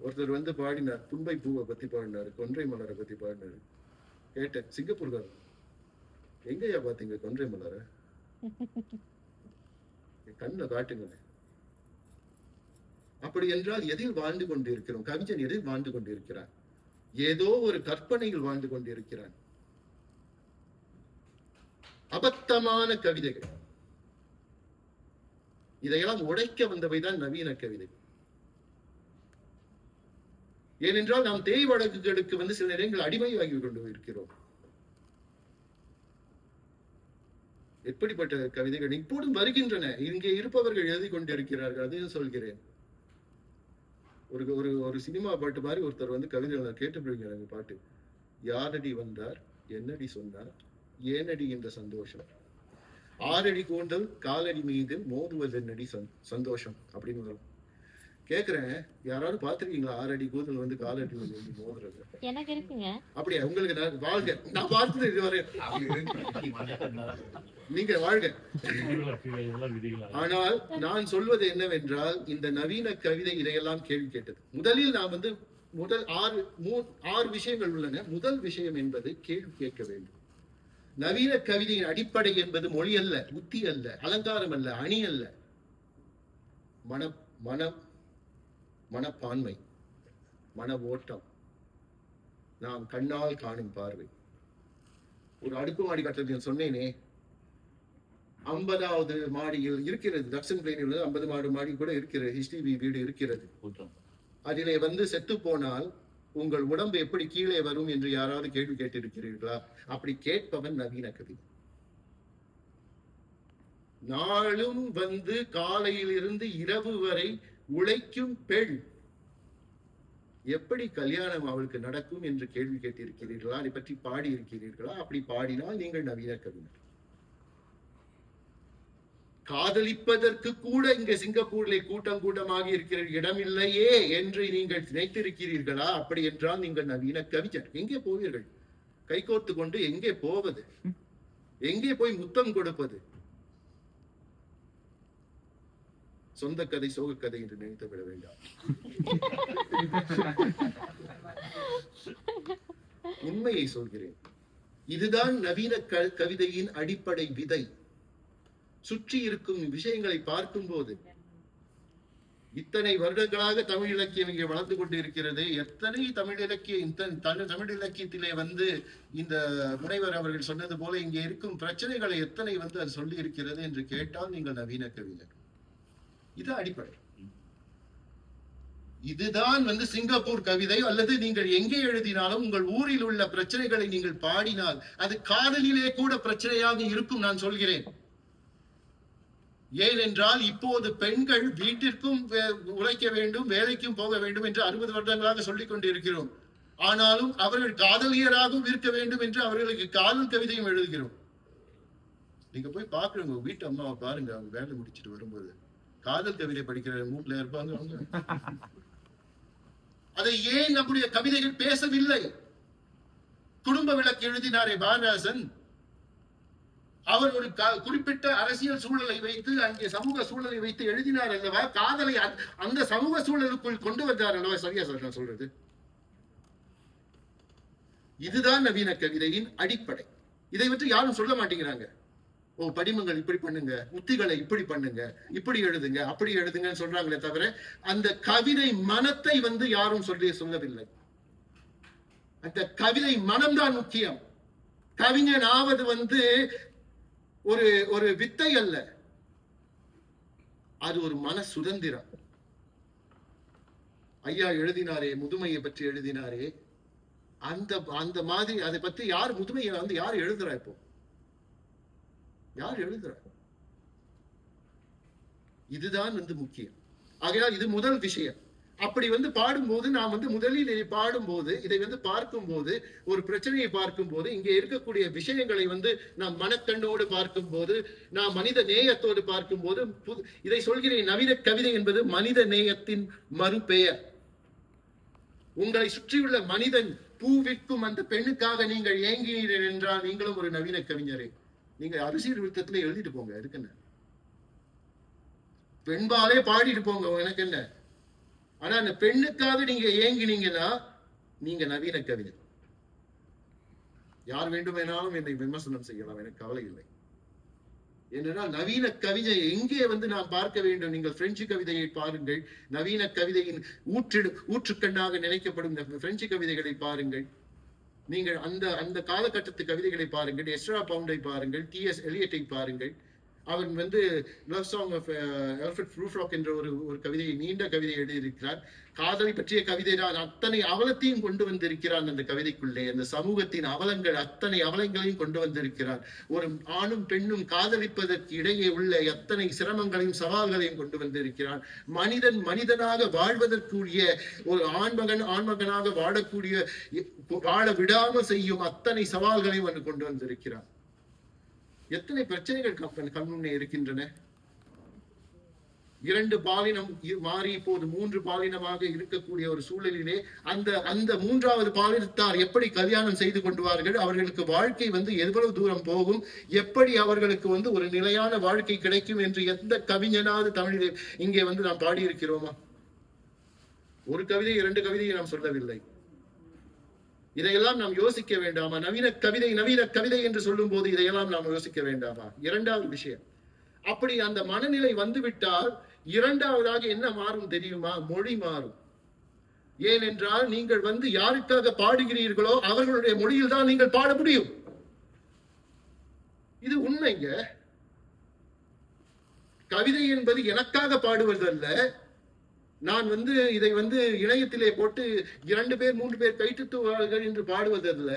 ஒருத்தர் பாடினார், தும்பை பூவை பத்தி பாடினாரு, கொன்றை மலரை பத்தி பாடினாரு. கேட்டேன், சிங்கப்பூர்கார, எங்கயா பாத்தீங்க கொன்றை மலர? கண்ணுல காட்டுங்க. அப்படி என்றால் எதில் வாழ்ந்து கொண்டிருக்கிறோம்? கவிஞன் எதில் வாழ்ந்து கொண்டிருக்கிறான்? ஏதோ ஒரு கற்பனையில் வாழ்ந்து கொண்டிருக்கிறான். அபத்தமான கவிதைகள். இதையெல்லாம் உடைக்க வந்தவைதான் நவீன கவிதை. ஏனென்றால் நாம் தேய் வழக்குகளுக்கு சில நேரங்கள் அடிமையாகி கொண்டு இருக்கிறோம். எப்படிப்பட்ட கவிதைகள் இப்போதும் வருகின்றன. இங்கே இருப்பவர்கள் எழுதி கொண்டிருக்கிறார்கள். அதையும் சொல்கிறேன். ஒரு சினிமா பாட்டு மாதிரி ஒருத்தர் கவிதை கேட்டுப்பிடிங்க பாட்டு. யாரடி வந்தார், என்னடி சொன்னார், ஏனடி என்ற சந்தோஷம், 6 அடி கூந்தல் காலடி மீது மோதுவது என்னடி சந்தோஷம் அப்படின்னு வரும். கேக்குறேன், யாராவது பாத்திருக்கீங்களா 6 அடி கூந்தல் காலடி மீது மோதுறது? எனக்கு இருக்குங்க. அப்படியா? உங்களுக்கு வாழ்க, நான் பார்த்தது இதுவரை, நீங்க வாழ்க. ஆனால் நான் சொல்வது என்னவென்றால், இந்த நவீன கவிதை இதையெல்லாம் கேள்வி கேட்டது. முதலில் நான் முதல் 6 விஷயங்கள் உள்ளன. முதல் விஷயம் என்பது கேள்வி கேட்க வேண்டும். நவீன கவிதையின் அடிப்படை என்பது மொழி அல்ல, புத்தி அல்ல, அலங்காரம் அல்ல, அணி அல்ல, மனப்பான்மை, மன ஓட்டம், நாம் கண்ணால் காணும் பார்வை. ஒரு அடுக்குமாடி கட்டத்தில் சொன்னேனே, 50வது மாடியில் இருக்கிறது, தக்ஷன் பிளேனில் 50 மாடி கூட இருக்கிறது, HDB வீடு இருக்கிறது. அதிலே செத்து போனால் உங்கள் உடம்பு எப்படி கீழே வரும் என்று யாராவது கேள்வி கேட்டிருக்கிறீர்களா? அப்படி கேட்பவன் நவீன கவி. நாளும் காலையில் இருந்து இரவு வரை உழைக்கும் பெண் எப்படி கல்யாணம் அவளுக்கு நடக்கும் என்று கேள்வி கேட்டிருக்கிறீர்களா? அதை பற்றி பாடி இருக்கிறீர்களா? அப்படி பாடினால் நீங்கள் நவீன கவிஞர். காதலிப்பதற்கு கூட இங்க சிங்கப்பூரிலே கூட்டமாக இருக்கிற இடம் இல்லையே என்று நீங்கள் நினைத்திருக்கிறீர்களா? அப்படி என்றால் நீங்கள் நவீன கவிஞர். எங்கே போவீர்கள்? கைகோர்த்து கொண்டு எங்கே போவது? எங்கே போய் முத்தம் கொடுப்பது? சொந்த கதை சோக கதை என்று நினைத்து விட வேண்டாம். உண்மையை சொல்கிறேன். இதுதான் நவீன கவிதையின் அடிப்படை விதை. சுற்றி இருக்கும் விஷயங்களை பார்க்கும் போது, இத்தனை வருடங்களாக தமிழ் இலக்கியம் இங்கே வளர்ந்து கொண்டு இருக்கிறது. எத்தனை தமிழ் இலக்கியத்திலே இந்த முனைவர் அவர்கள் சொன்னது போல இங்கே இருக்கும் பிரச்சனைகளை எத்தனை அது சொல்லி இருக்கிறது என்று கேட்டால் நீங்கள் நவீன கவிஞர். இது அடிப்படை. இதுதான் சிங்கப்பூர் கவிதை. அல்லது நீங்கள் எங்கே எழுதினாலும் உங்கள் ஊரில் உள்ள பிரச்சனைகளை நீங்கள் பாடினால் அது காதலிலே கூட பிரச்சனையாக இருக்கும். நான் சொல்கிறேன். ஏனென்றால் இப்போது பெண்கள் வீட்டிற்கும் உழைக்க வேண்டும், வேலைக்கும் போக வேண்டும் என்று 60 வருடங்களாக சொல்லிக் கொண்டிருக்கிறோம். ஆனாலும் அவர்கள் காதலியராகவும் இருக்க வேண்டும் என்று அவர்களுக்கு காதல் கவிதையும் எழுதுகிறோம். நீங்க போய் பாக்குறவங்க வீட்டு அம்மாவை பாருங்க, அவங்க வேலை முடிச்சுட்டு வரும்போது காதல் கவிதை படிக்கிற மூட்ல இருப்பாங்க அவங்க. அதை ஏன் நம்முடைய கவிதைகள் பேசவில்லை? குடும்ப விளக்கு எழுதினாரே பாரதிதாசன், அவர் ஒரு குறிப்பிட்ட அரசியல் சூழலை வைத்து, அங்கே சமூக சூழலை வைத்து எழுதினார் அல்லவா? காதலை அந்த சமூக சூழலுக்குள் கொண்டு வந்தார் அல்லவா? சரியா நான் சொல்றது? இதுதான் நவீன கவிதையின் அடிப்படை. இதை பற்றி யாரும் சொல்ல மாட்டேங்கிறாங்க. ஓ, படிமங்கள் இப்படி பண்ணுங்க, உத்திகளை இப்படி பண்ணுங்க, இப்படி எழுதுங்க, அப்படி எழுதுங்கன்னு சொல்றாங்களே தவிர அந்த கவிதை மனத்தை யாரும் சொல்லவில்லை. அந்த கவிதை மனம்தான் முக்கியம். கவிஞன் ஆவது ஒரு வித்தை அல்ல, அது ஒரு மன சுதந்திரம். ஐயா எழுதினாரே, முதுமையை பற்றி எழுதினாரே, அந்த மாதிரி அதை பத்தி யார் முதுமையை யார் எழுதுறா? இப்போ யார் எழுதுறா? இதுதான் முக்கியம். ஆகையால் இது முதல் விஷயம். அப்படி பாடும்போது நாம் முதலில் இதை பாடும்போது, இதை பார்க்கும்போது, ஒரு பிரச்சனையை பார்க்கும்போது, இங்கே இருக்கக்கூடிய விஷயங்களை நாம் மனக்கண்ணோடு பார்க்கும்போது, நாம் மனித நேயத்தோடு பார்க்கும்போது, இதை சொல்கிறேன், நவீன கவிதை என்பது மனித நேயத்தின் மறுபெயர். உங்களை சுற்றியுள்ள மனிதன் பூவிற்கும் அந்த பெண்ணுக்காக நீங்கள் ஏங்கினீர்கள் என்றால் நீங்களும் ஒரு நவீன கவிஞரே. நீங்க அரசியல் விருத்தத்துல எழுதிட்டு போங்க, எனக்கு என்ன? பெண்பாலே பாடிட்டு போங்க, எனக்கு என்ன? ஆனா அந்த பெண்ணுக்காக நீங்க ஏங்கினீங்கன்னா நீங்க நவீன கவிதை. யார் வேண்டுமானாலும் என்னை விமர்சனம் செய்யலாம், எனக்கு கவலை இல்லை. ஏனென்றால் நவீன கவிதை எங்கே நாம் பார்க்க வேண்டும்? நீங்கள் பிரெஞ்சு கவிதையை பாருங்கள், நவீன கவிதையின் ஊற்றுக்கண்ணாக நினைக்கப்படும் பிரெஞ்சு கவிதைகளை பாருங்கள். நீங்கள் அந்த காலகட்டத்து கவிதைகளை பாருங்கள். எஸ்ரா பவுண்டை பாருங்கள், T.S. எலியட்டை பாருங்கள். அவன் லவ் சாங் ஆஃப் ஆல்ஃபிரட் ப்ரூஃப்ராக் என்ற ஒரு கவிதையை, நீண்ட கவிதை எழுதியிருக்கிறார். காதலை பற்றிய கவிதை தான். அத்தனை அவலத்தையும் கொண்டு வந்திருக்கிறான் அந்த கவிதைக்குள்ளே. அந்த சமூகத்தின் அவலங்கள், அத்தனை அவலங்களையும் கொண்டு வந்திருக்கிறான். ஒரு ஆணும் பெண்ணும் காதலிப்பதற்கு இடையே உள்ள எத்தனை சிரமங்களையும் சவால்களையும் கொண்டு வந்திருக்கிறான். மனிதன் மனிதனாக வாழ்வதற்குரிய ஒரு ஆண்மகனாக வாழ விடாமல் செய்யும் அத்தனை சவால்களையும் கொண்டு வந்திருக்கிறான். எத்தனை பிரச்சனைகள் கண்முன்னே இருக்கின்றன. 2 பாலினம் மாறி இப்போது 3 பாலினமாக இருக்கக்கூடிய ஒரு சூழலிலே அந்த 3வது பாலினத்தார் எப்படி கல்யாணம் செய்து கொண்டுவார்கள்? அவர்களுக்கு வாழ்க்கை எவ்வளவு தூரம் போகும்? எப்படி அவர்களுக்கு ஒரு நிலையான வாழ்க்கை கிடைக்கும் என்று எந்த கவிஞனாவது தமிழிலே இங்கே நாம் பாடியிருக்கிறோமா? ஒரு கவிதை 2 கவிதையை நாம் சொல்லவில்லை. இதையெல்லாம் நாம் யோசிக்க வேண்டாமா? நவீன கவிதை என்று சொல்லும் போது இதையெல்லாம் நாம் யோசிக்க வேண்டாமா? 2வது விஷயம், அப்படி அந்த மனநிலை வந்துவிட்டால் 2வதாக என்ன மாறும் தெரியுமா? மொழி மாறும். ஏனென்றால் நீங்கள் யாருக்காக பாடுகிறீர்களோ அவர்களுடைய மொழியில் தான் நீங்கள் பாட முடியும். இது உண்மைங்க. கவிதை என்பது எனக்காக பாடுவதல்ல. நான் இதை இணையத்திலே போட்டு 2 பேர் 3 பேர் கைத்துவார்கள் என்று பாடுவதல்ல.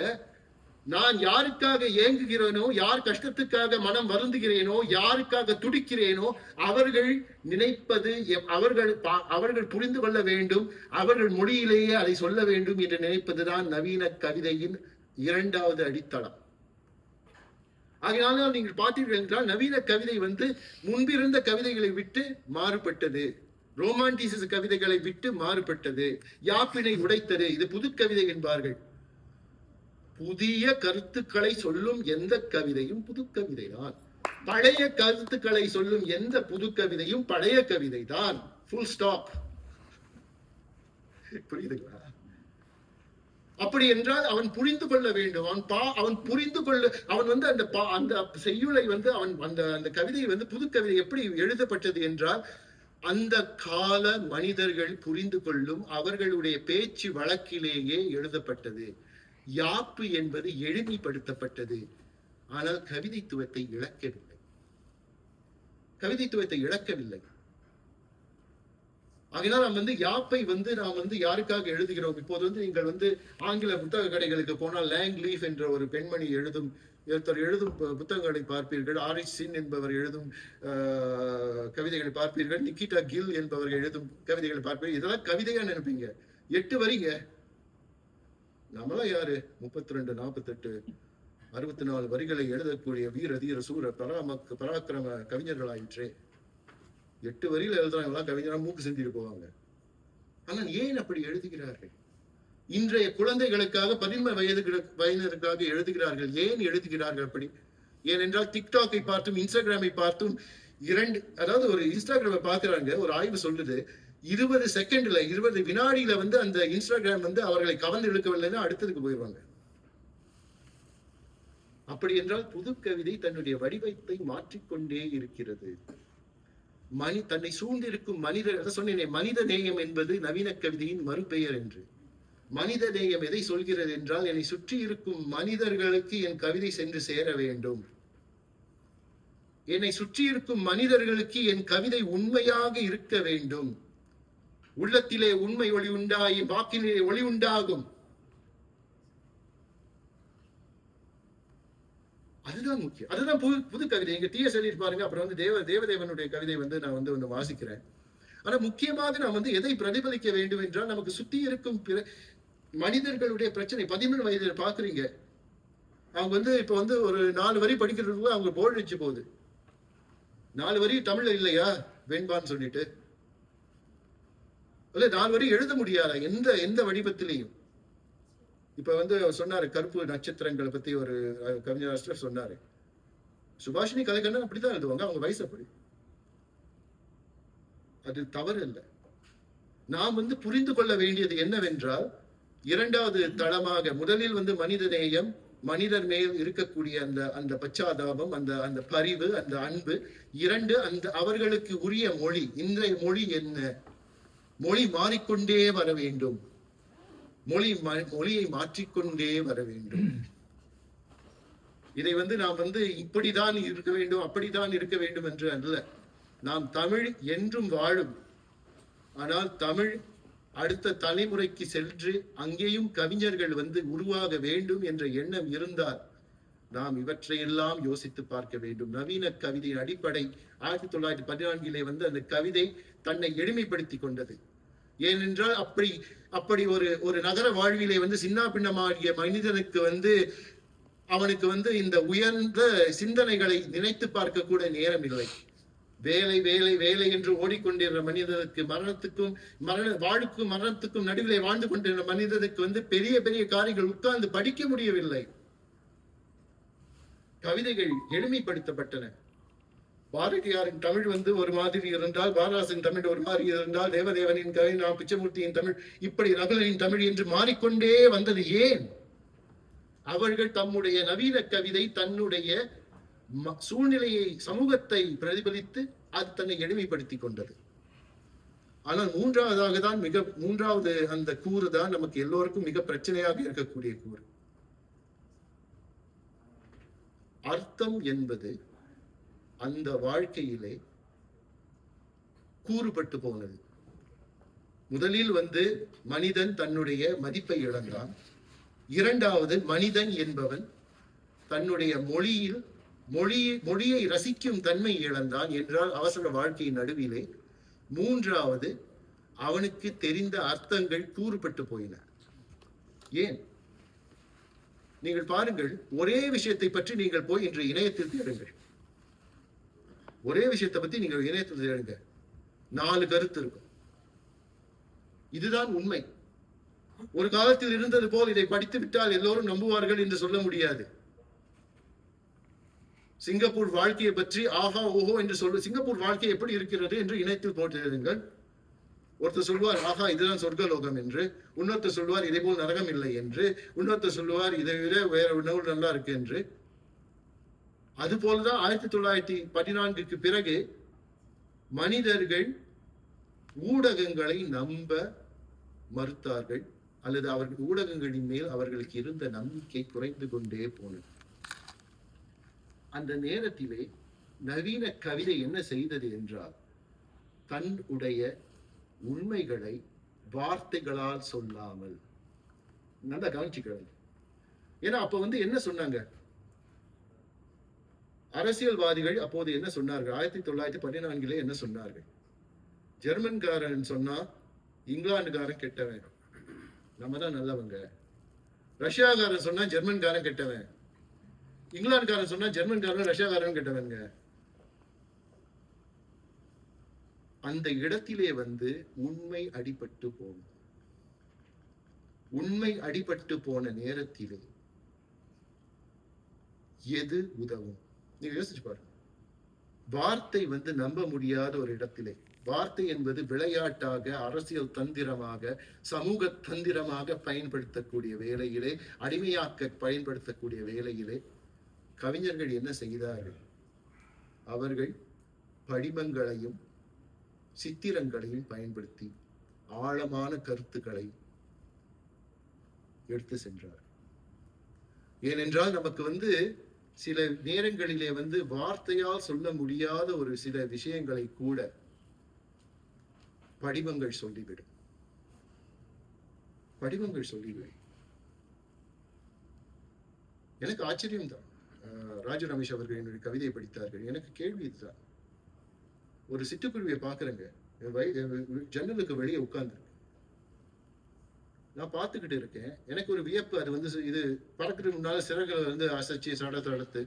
நான் யாருக்காக ஏங்குகிறேனோ, யார் கஷ்டத்துக்காக மனம் வருந்துகிறேனோ, யாருக்காக துடிக்கிறேனோ, அவர்கள் நினைப்பது அவர்கள் புரிந்து கொள்ள வேண்டும், அவர்கள் மொழியிலேயே அதை சொல்ல வேண்டும் என்று நினைப்பதுதான் நவீன கவிதையின் 2வது அடித்தளம். ஆகையால் நீங்கள் பார்த்தீர்கள் என்றால் நவீன கவிதை முன்பிருந்த கவிதைகளை விட்டு மாறுபட்டது. ரோமான்டிசிச கவிதைகளை விட்டு மாறுபட்டது. யாப்பினை உடைத்தது. இது புது கவிதை என்பார்கள். புதிய கருத்துக்களை சொல்லும் எந்த கவிதையும் புது கவிதை தான். பழைய கருத்துக்களை சொல்லும் எந்த புது கவிதையும் பழைய கவிதை தான். Full stop. புரியுதுங்களா? அப்படி என்றால் அவன் புரிந்து கொள்ள வேண்டும். அவன் புரிந்து கொள்ள அவன் அந்த செய்யுளை அவன் அந்த கவிதை புது கவிதை எப்படி எழுதப்பட்டது என்றால் அந்த கால மனிதர்கள் புரிந்து கொள்ளும் அவர்களுடைய பேச்சு வழக்கிலேயே எழுதப்பட்டது. யாப்பு என்பது எளிமைப்படுத்தப்பட்டது. ஆனால் கவிதைத்துவத்தை இழக்கவில்லை. ஆகினால் நாம் யாப்பை நாம் யாருக்காக எழுதுகிறோம்? இப்போது நீங்கள் ஆங்கில புத்தக கடைகளுக்கு போனால் லேங் லீஃப் என்ற ஒரு பெண்மணி எழுதும் புத்தகங்களை பார்ப்பீர்கள். ஆரிச் சின் என்பவர் எழுதும் கவிதைகளை பார்ப்பீர்கள். நிக்கிட்டா கில் என்பவர்கள் எழுதும் கவிதைகளை பார்ப்பீர்கள். இதெல்லாம் கவிதையா நினைப்பீங்க. 8 வரிங்க. நம்மளாம் யாரு? 32, 48, 64 வரிகளை எழுதக்கூடிய வீர தீர சூர பராக்கிரம கவிஞர்களாயிற்றே. 8 வரியில எழுதுறவங்க கவிஞரா மூக்கு செஞ்சுட்டு போவாங்க. ஆனால் ஏன் அப்படி எழுதுகிறார்கள்? இன்றைய குழந்தைகளுக்காக 15 வயதினருக்காக எழுதுகிறார்கள். ஏன் எழுதுகிறார்கள் அப்படி? ஏனென்றால் டிக்டாக்கை பார்த்தும் இன்ஸ்டாகிராமை பார்த்தும் அதாவது ஒரு இன்ஸ்டாகிராமை பார்க்கிறாங்க. ஒரு ஆய்வு சொல்லுது 20 செகண்ட்ல 20 வினாடியில அந்த இன்ஸ்டாகிராம் அவர்களை கவர்ந்து இழுக்கவில்லைன்னா அடுத்ததுக்கு போயிடுவாங்க. அப்படி என்றால் புது கவிதை தன்னுடைய வடிவத்தை மாற்றிக்கொண்டே இருக்கிறது. தன்னை சூழ்ந்திருக்கும் மனிதர், சொன்னேனே, மனித நேயம் என்பது நவீன கவிதையின் மறுபெயர் என்று. மனித நேயம் எதை சொல்கிறது என்றால், என்னை சுற்றி இருக்கும் மனிதர்களுக்கு என் கவிதை சென்று சேர வேண்டும். என்னை சுற்றி இருக்கும் மனிதர்களுக்கு என் கவிதை உண்மையாக இருக்க வேண்டும். உள்ளத்திலே உண்மை ஒளி உண்டாகி வாக்கிலே ஒளி உண்டாகும். அதுதான் முக்கியம். அதுதான் புது கவிதை. இங்க T.S. Eliot பாருங்க. அப்புறம் தேவதேவனுடைய கவிதை நான் வாசிக்கிறேன். ஆனா முக்கியமாக நாம் எதை பிரதிபலிக்க வேண்டும் என்றால், நமக்கு சுத்தி இருக்கும் மனிதர்களுடைய பிரச்சனை. 13 வயதுல பாக்குறீங்க, அவங்க இப்ப ஒரு 4 வரி படிக்கிறதுக்குள்ள அவங்க போர் அடிச்சு போகுது. 4 வரி தமிழ்ல இல்லையா வெண்பான்னு சொல்லிட்டு, இல்ல 4 வரி எழுத முடியாத எந்த வடிவத்திலையும். இப்ப சொன்னாரு கருப்பு நட்சத்திரங்களை பத்தி ஒரு கவிஞர் சொன்னாரு. சுபாஷினி கலைக்கண்ணன் அப்படித்தான் எழுதுவாங்க. அவங்க வயசு அப்படி. அது தவறு இல்லை. நாம் புரிந்து கொள்ள வேண்டியது என்னவென்றால், இரண்டாவது தளமாக முதலில் மனித நேயம், மனிதர் மேல் இருக்கக்கூடிய அந்த பச்சாதாபம், அந்த பரிவு, அந்த அன்பு. 2 அவர்களுக்கு உரிய மொழி. இன்றைய மொழி என்ன? மொழி மாறிக்கொண்டே வர வேண்டும். மொழியை மாற்றிக்கொண்டே வர வேண்டும். இதை நாம் இப்படிதான் இருக்க வேண்டும், அப்படித்தான் இருக்க வேண்டும் என்று அல்ல. நாம் தமிழ் என்றும் வாழும். ஆனால் தமிழ் அடுத்த தலைமுறைக்கு சென்று அங்கேயும் கவிஞர்கள் உருவாக வேண்டும் என்ற எண்ணம் இருந்தால் நாம் இவற்றையெல்லாம் யோசித்து பார்க்க வேண்டும். நவீன கவிதையின் அடிப்படை 1914 அந்த கவிதை தன்னை எளிமைப்படுத்தி கொண்டது. ஏனென்றால் அப்படி ஒரு நகர வாழ்விலே சின்ன பின்னமாகிய மனிதனுக்கு அவனுக்கு இந்த உயர்ந்த சிந்தனைகளை நினைத்து பார்க்க கூட நேரம் இல்லை. வேலை வேலை வேலை என்று ஓடிக்கொண்டிருந்த மனிதனுக்கு வாழ்க்கும் மரணத்துக்கும் நடுவிலே வாழ்ந்து கொண்டிருந்த மனிதனுக்கு பெரிய பெரிய காரியங்கள் உட்கார்ந்து படிக்க முடியவில்லை. கவிதைகள் எளிமைப்படுத்தப்பட்டன. பாரதியாரின் தமிழ் ஒரு மாதிரி இருந்தால், பாரதாசன் தமிழ் ஒரு மாதிரி இருந்தால், தேவதேவனின் கவிதை, பிச்சமூர்த்தியின் தமிழ், இப்படி நகுலனின் தமிழ் என்று மாறிக்கொண்டே வந்தது. ஏன்? அவர்கள் தம்முடைய நவீன கவிதை தன்னுடைய சூழ்நிலையை, சமூகத்தை பிரதிபலித்து அது தன்னை எளிமைப்படுத்தி கொண்டது. ஆனால் மூன்றாவது அந்த கூறு தான் நமக்கு எல்லோருக்கும் மிக பிரச்சனையாக இருக்கக்கூடிய கூறு. அர்த்தம் என்பது அந்த வாழ்க்கையிலே கூறுபட்டு போனது. முதலில் மனிதன் தன்னுடைய மதிப்பை இழந்தான். இரண்டாவது, மனிதன் என்பவன் தன்னுடைய மொழியை ரசிக்கும் தன்மை இழந்தான் என்றால் அவசர வாழ்க்கையின் நடுவிலே. மூன்றாவது, அவனுக்கு தெரிந்த அர்த்தங்கள் கூறுபட்டு போயின. ஏன்? நீங்கள் பாருங்கள், ஒரே விஷயத்தை பற்றி நீங்கள் போய் இன்று இணையத்தில் தேடுங்கள். ஒரே விஷயத்தை பத்தி நீங்கள் இணையத்தில் தேடுங்க, 4 கருத்து இருக்கும். இதுதான் உண்மை. ஒரு காலத்தில் இருந்தது போல் இதை படித்து விட்டால் எல்லோரும் நம்புவார்கள் என்று சொல்ல முடியாது. சிங்கப்பூர் வாழ்க்கையை பற்றி ஆஹா ஓஹோ என்று சிங்கப்பூர் வாழ்க்கை எப்படி இருக்கிறது என்று இணையத்தில் போட்டிருங்கள். ஒருத்தர் சொல்வார் ஆஹா இதுதான் சொர்க்கலோகம் என்று, இன்னொருத்தர் சொல்வார் இதே போல் நரகம் இல்லை என்று, இன்னொருத்தர் சொல்லுவார் இதை விட வேற உணவு நல்லா இருக்கு என்று. அது போலதான் 1914 பிறகு மனிதர்கள் ஊடகங்களை நம்ப மறுத்தார்கள், அல்லது அவர்கள் ஊடகங்களின் மேல் அவர்களுக்கு இருந்த நம்பிக்கை குறைந்து கொண்டே போனது. அந்த நேரத்திலே நவீன கவிதை என்ன செய்தது என்றால், தன்னுடைய உண்மைகளை வார்த்தைகளால் சொல்லாமல். நல்லா கவனிச்சுக்கிறது. ஏன்னா அப்ப வந்து என்ன சொன்னாங்க அரசியல்வாதிகள்? அப்போது என்ன சொன்னார்கள்? 1914 என்ன சொன்னார்கள்? ஜெர்மன்காரன் சொன்னா இங்கிலாந்துக்காரன் கெட்டவன், நம்ம தான் நல்லவங்க. ரஷ்யாக்காரன் சொன்னா ஜெர்மன்காரன் கெட்டவன், இங்கிலாந்துக்காரன் சொன்னா ஜெர்மன்காரன் ரஷ்யாக்காரன் கெட்டவங்க. அந்த இடத்திலே வந்து உண்மை அடிபட்டு போகும். உண்மை அடிபட்டு போன நேரத்திலே எது உதவும்? நீங்க யோசிச்சு பாருங்க. வார்த்தை வந்து நம்ப முடியாத ஒரு இடத்திலே, வார்த்தை என்பது விளையாட்டாக, அரசியல் தந்திரமாக, சமூக தந்திரமாக பயன்படுத்தக்கூடிய வேளையிலே, அடிமையாக்க பயன்படுத்தக்கூடிய வேளையிலே கவிஞர்கள் என்ன செய்தார்கள்? அவர்கள் படிமங்களையும் சித்திரங்களையும் பயன்படுத்தி ஆழமான கருத்துக்களை எடுத்து சென்றார். ஏனென்றால் நமக்கு வந்து சில நேரங்களிலே வந்து வார்த்தையால் சொல்ல முடியாத ஒரு சில விஷயங்களை கூட படிமங்கள் சொல்லிவிடும். படிமங்கள் சொல்லிவிடும். எனக்கு ஆச்சரியம் தான். ராஜு ரமேஷ் அவர்கள் என்னுடைய கவிதையை படித்தார்கள். எனக்கு கேள்வி இதுதான். ஒரு சிட்டுக்குருவியை பாக்குறேங்க, ஜன்னலுக்கு வெளியே உட்கார்ந்து நான் பார்த்துக்கிட்டு இருக்கேன். எனக்கு ஒரு வியப்பு. அது வந்து இது பறக்கிறதுக்கு முன்னால சிறகுகளை வந்து அசைச்சு சடத்து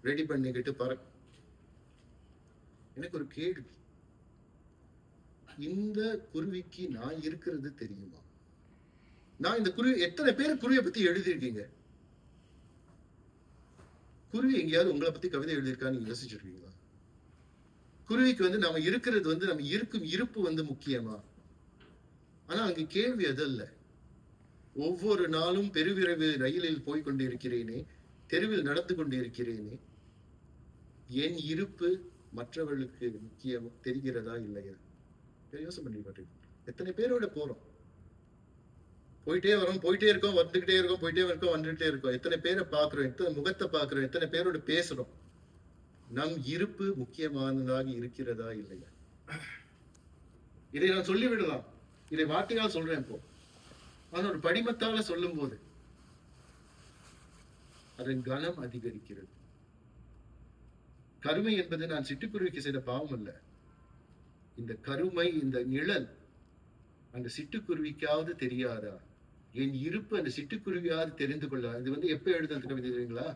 ரெடி பண்ணிக்கிட்டு எனக்கு ஒரு கேள்வி, இந்த குருவிக்கு நான் இருக்கிறது தெரியுமா? நான் இந்த குருவி, எத்தனை பேர் குருவியை பத்தி எழுதியிருக்கீங்க? குருவி எங்கேயாவது உங்களை பத்தி கவிதை எழுதியிருக்கான்னு நீங்க யோசிச்சிருக்கீங்களா? குருவிக்கு வந்து நம்ம இருக்கிறது வந்து நம்ம இருக்கும் இருப்பு வந்து முக்கியமா? ஆனா அங்க கேள்வி அதல்ல. ஒவ்வொரு நாளும் பெருவிரைவு ரயிலில் போய் கொண்டிருக்கிறேனே, தெருவில் நடந்து கொண்டிருக்கிறேனே, என் இருப்பு மற்றவர்களுக்கு முக்கியம் தெரிகிறதா இல்லையா? யோசனை பண்ணி பாருங்க. எத்தனை பேரோட போறோம், போயிட்டே வரோம், போயிட்டே இருக்கோம், வந்துகிட்டே இருக்கோம், போயிட்டே இருக்கோம், வந்துகிட்டே இருக்கோம். எத்தனை பேரை பாக்குறோம், எத்தனை முகத்தை பாக்குறோம், எத்தனை பேரோட பேசுறோம். நம் இருப்பு முக்கியமானதாக இருக்கிறதா இல்லையா? இதை நான் சொல்லிவிடலாம், இதை வார்த்தையால் சொல்றேன் இப்போ. ஆனா ஒரு படிமத்தால சொல்லும் போது அதன் கனம் அதிகரிக்கிறது. கருமை என்பது நான் சிட்டுக்குருவிக்கு செய்த பாவம் அல்ல. இந்த கருமை, இந்த நிழல் அந்த சிட்டுக்குருவிக்காவது தெரியாதா? என் இருப்பு அந்த சிட்டுக்குருவியாவது தெரிந்து கொள்ள. இது வந்து எப்ப எழுத கவிதை தெரியுங்களா?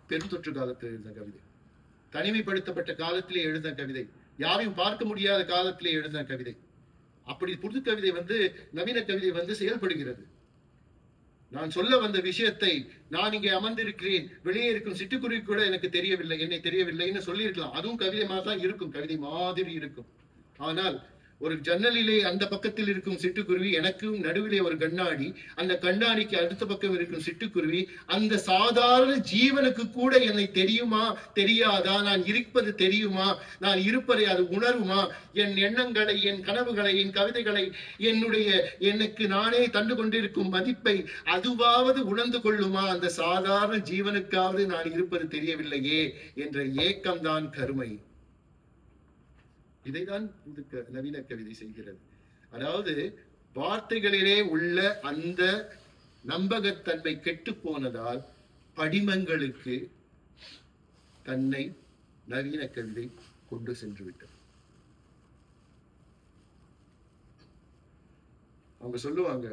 பெருந்தொற்று காலத்தில் எழுத கவிதை, தனிமைப்படுத்தப்பட்ட காலத்திலே எழுத கவிதை, யாரையும் பார்க்க முடியாத காலத்திலே எழுத கவிதை. அப்படி புது கவிதை வந்து, நவீன கவிதை வந்து செயல்படுகிறது. நான் சொல்ல வந்த விஷயத்தை, நான் இங்கே அமர்ந்திருக்கிறேன், வெளியே இருக்கும் சிட்டுக்குருவி கூட எனக்கு தெரியவில்லை, என்னை தெரியவில்லைன்னு சொல்லியிருக்கலாம். அதுவும் கவிதை மாதிரி தான் இருக்கும், கவிதை மாதிரி இருக்கும். ஆனால் ஒரு ஜன்னலிலே அந்த பக்கத்தில் இருக்கும் சிட்டுக்குருவி, எனக்கும் நடுவிலே ஒரு கண்ணாடி, அந்த கண்ணாடிக்கு அடுத்த பக்கம் இருக்கும் சிட்டுக்குருவி, அந்த சாதாரண ஜீவனுக்கு கூட என்னை தெரியுமா தெரியாதா? நான் இருப்பது தெரியுமா? நான் இருப்பதை அது உணருமா? என் எண்ணங்களை, என் கனவுகளை, என் கவிதைகளை, எனக்கு நானே தந்து கொண்டிருக்கும் மதிப்பை அதுவாவது உணர்ந்து கொள்ளுமா? அந்த சாதாரண ஜீவனுக்காவது நான் இருப்பது தெரியவில்லையே என்ற ஏக்கம்தான் கருமை. இதைதான் நவீன கவிதை செய்கிறது. அதாவது வார்த்தைகளிலே உள்ள அந்த நம்பகத்தன்மை கெட்டு போனதால் படிமங்களுக்கு தன்னை நவீன கவிதை கொண்டு சென்று விட்டது. அவங்க சொல்லுவாங்க,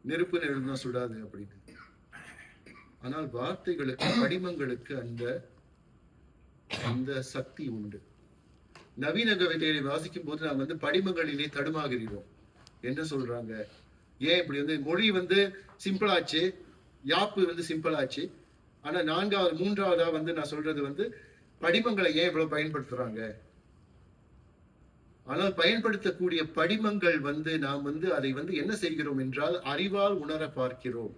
நெருப்பு நெருப்புனா சுடாது அப்படின்னு. ஆனால் வார்த்தைகளுக்கு, படிமங்களுக்கு அந்த சக்தி உண்டு. நவீன கவிதையை வாசிக்கும் போது நாம் வந்து படிமங்களிலே தடுமாகிறோம். என்ன சொல்றாங்க? ஏன் இப்படி வந்து மொழி வந்து சிம்பிள் ஆச்சு, யாப்பு வந்து சிம்பிள் ஆச்சு, ஆனா மூன்றாவதா வந்து நான் சொல்றது வந்து படிமங்களை ஏன் இவ்வளவு பயன்படுத்துறாங்க? ஆனால் பயன்படுத்தக்கூடிய படிமங்கள் வந்து நாம் வந்து அதை வந்து என்ன செய்கிறோம் என்றால் அறிவால் உணர பார்க்கிறோம்,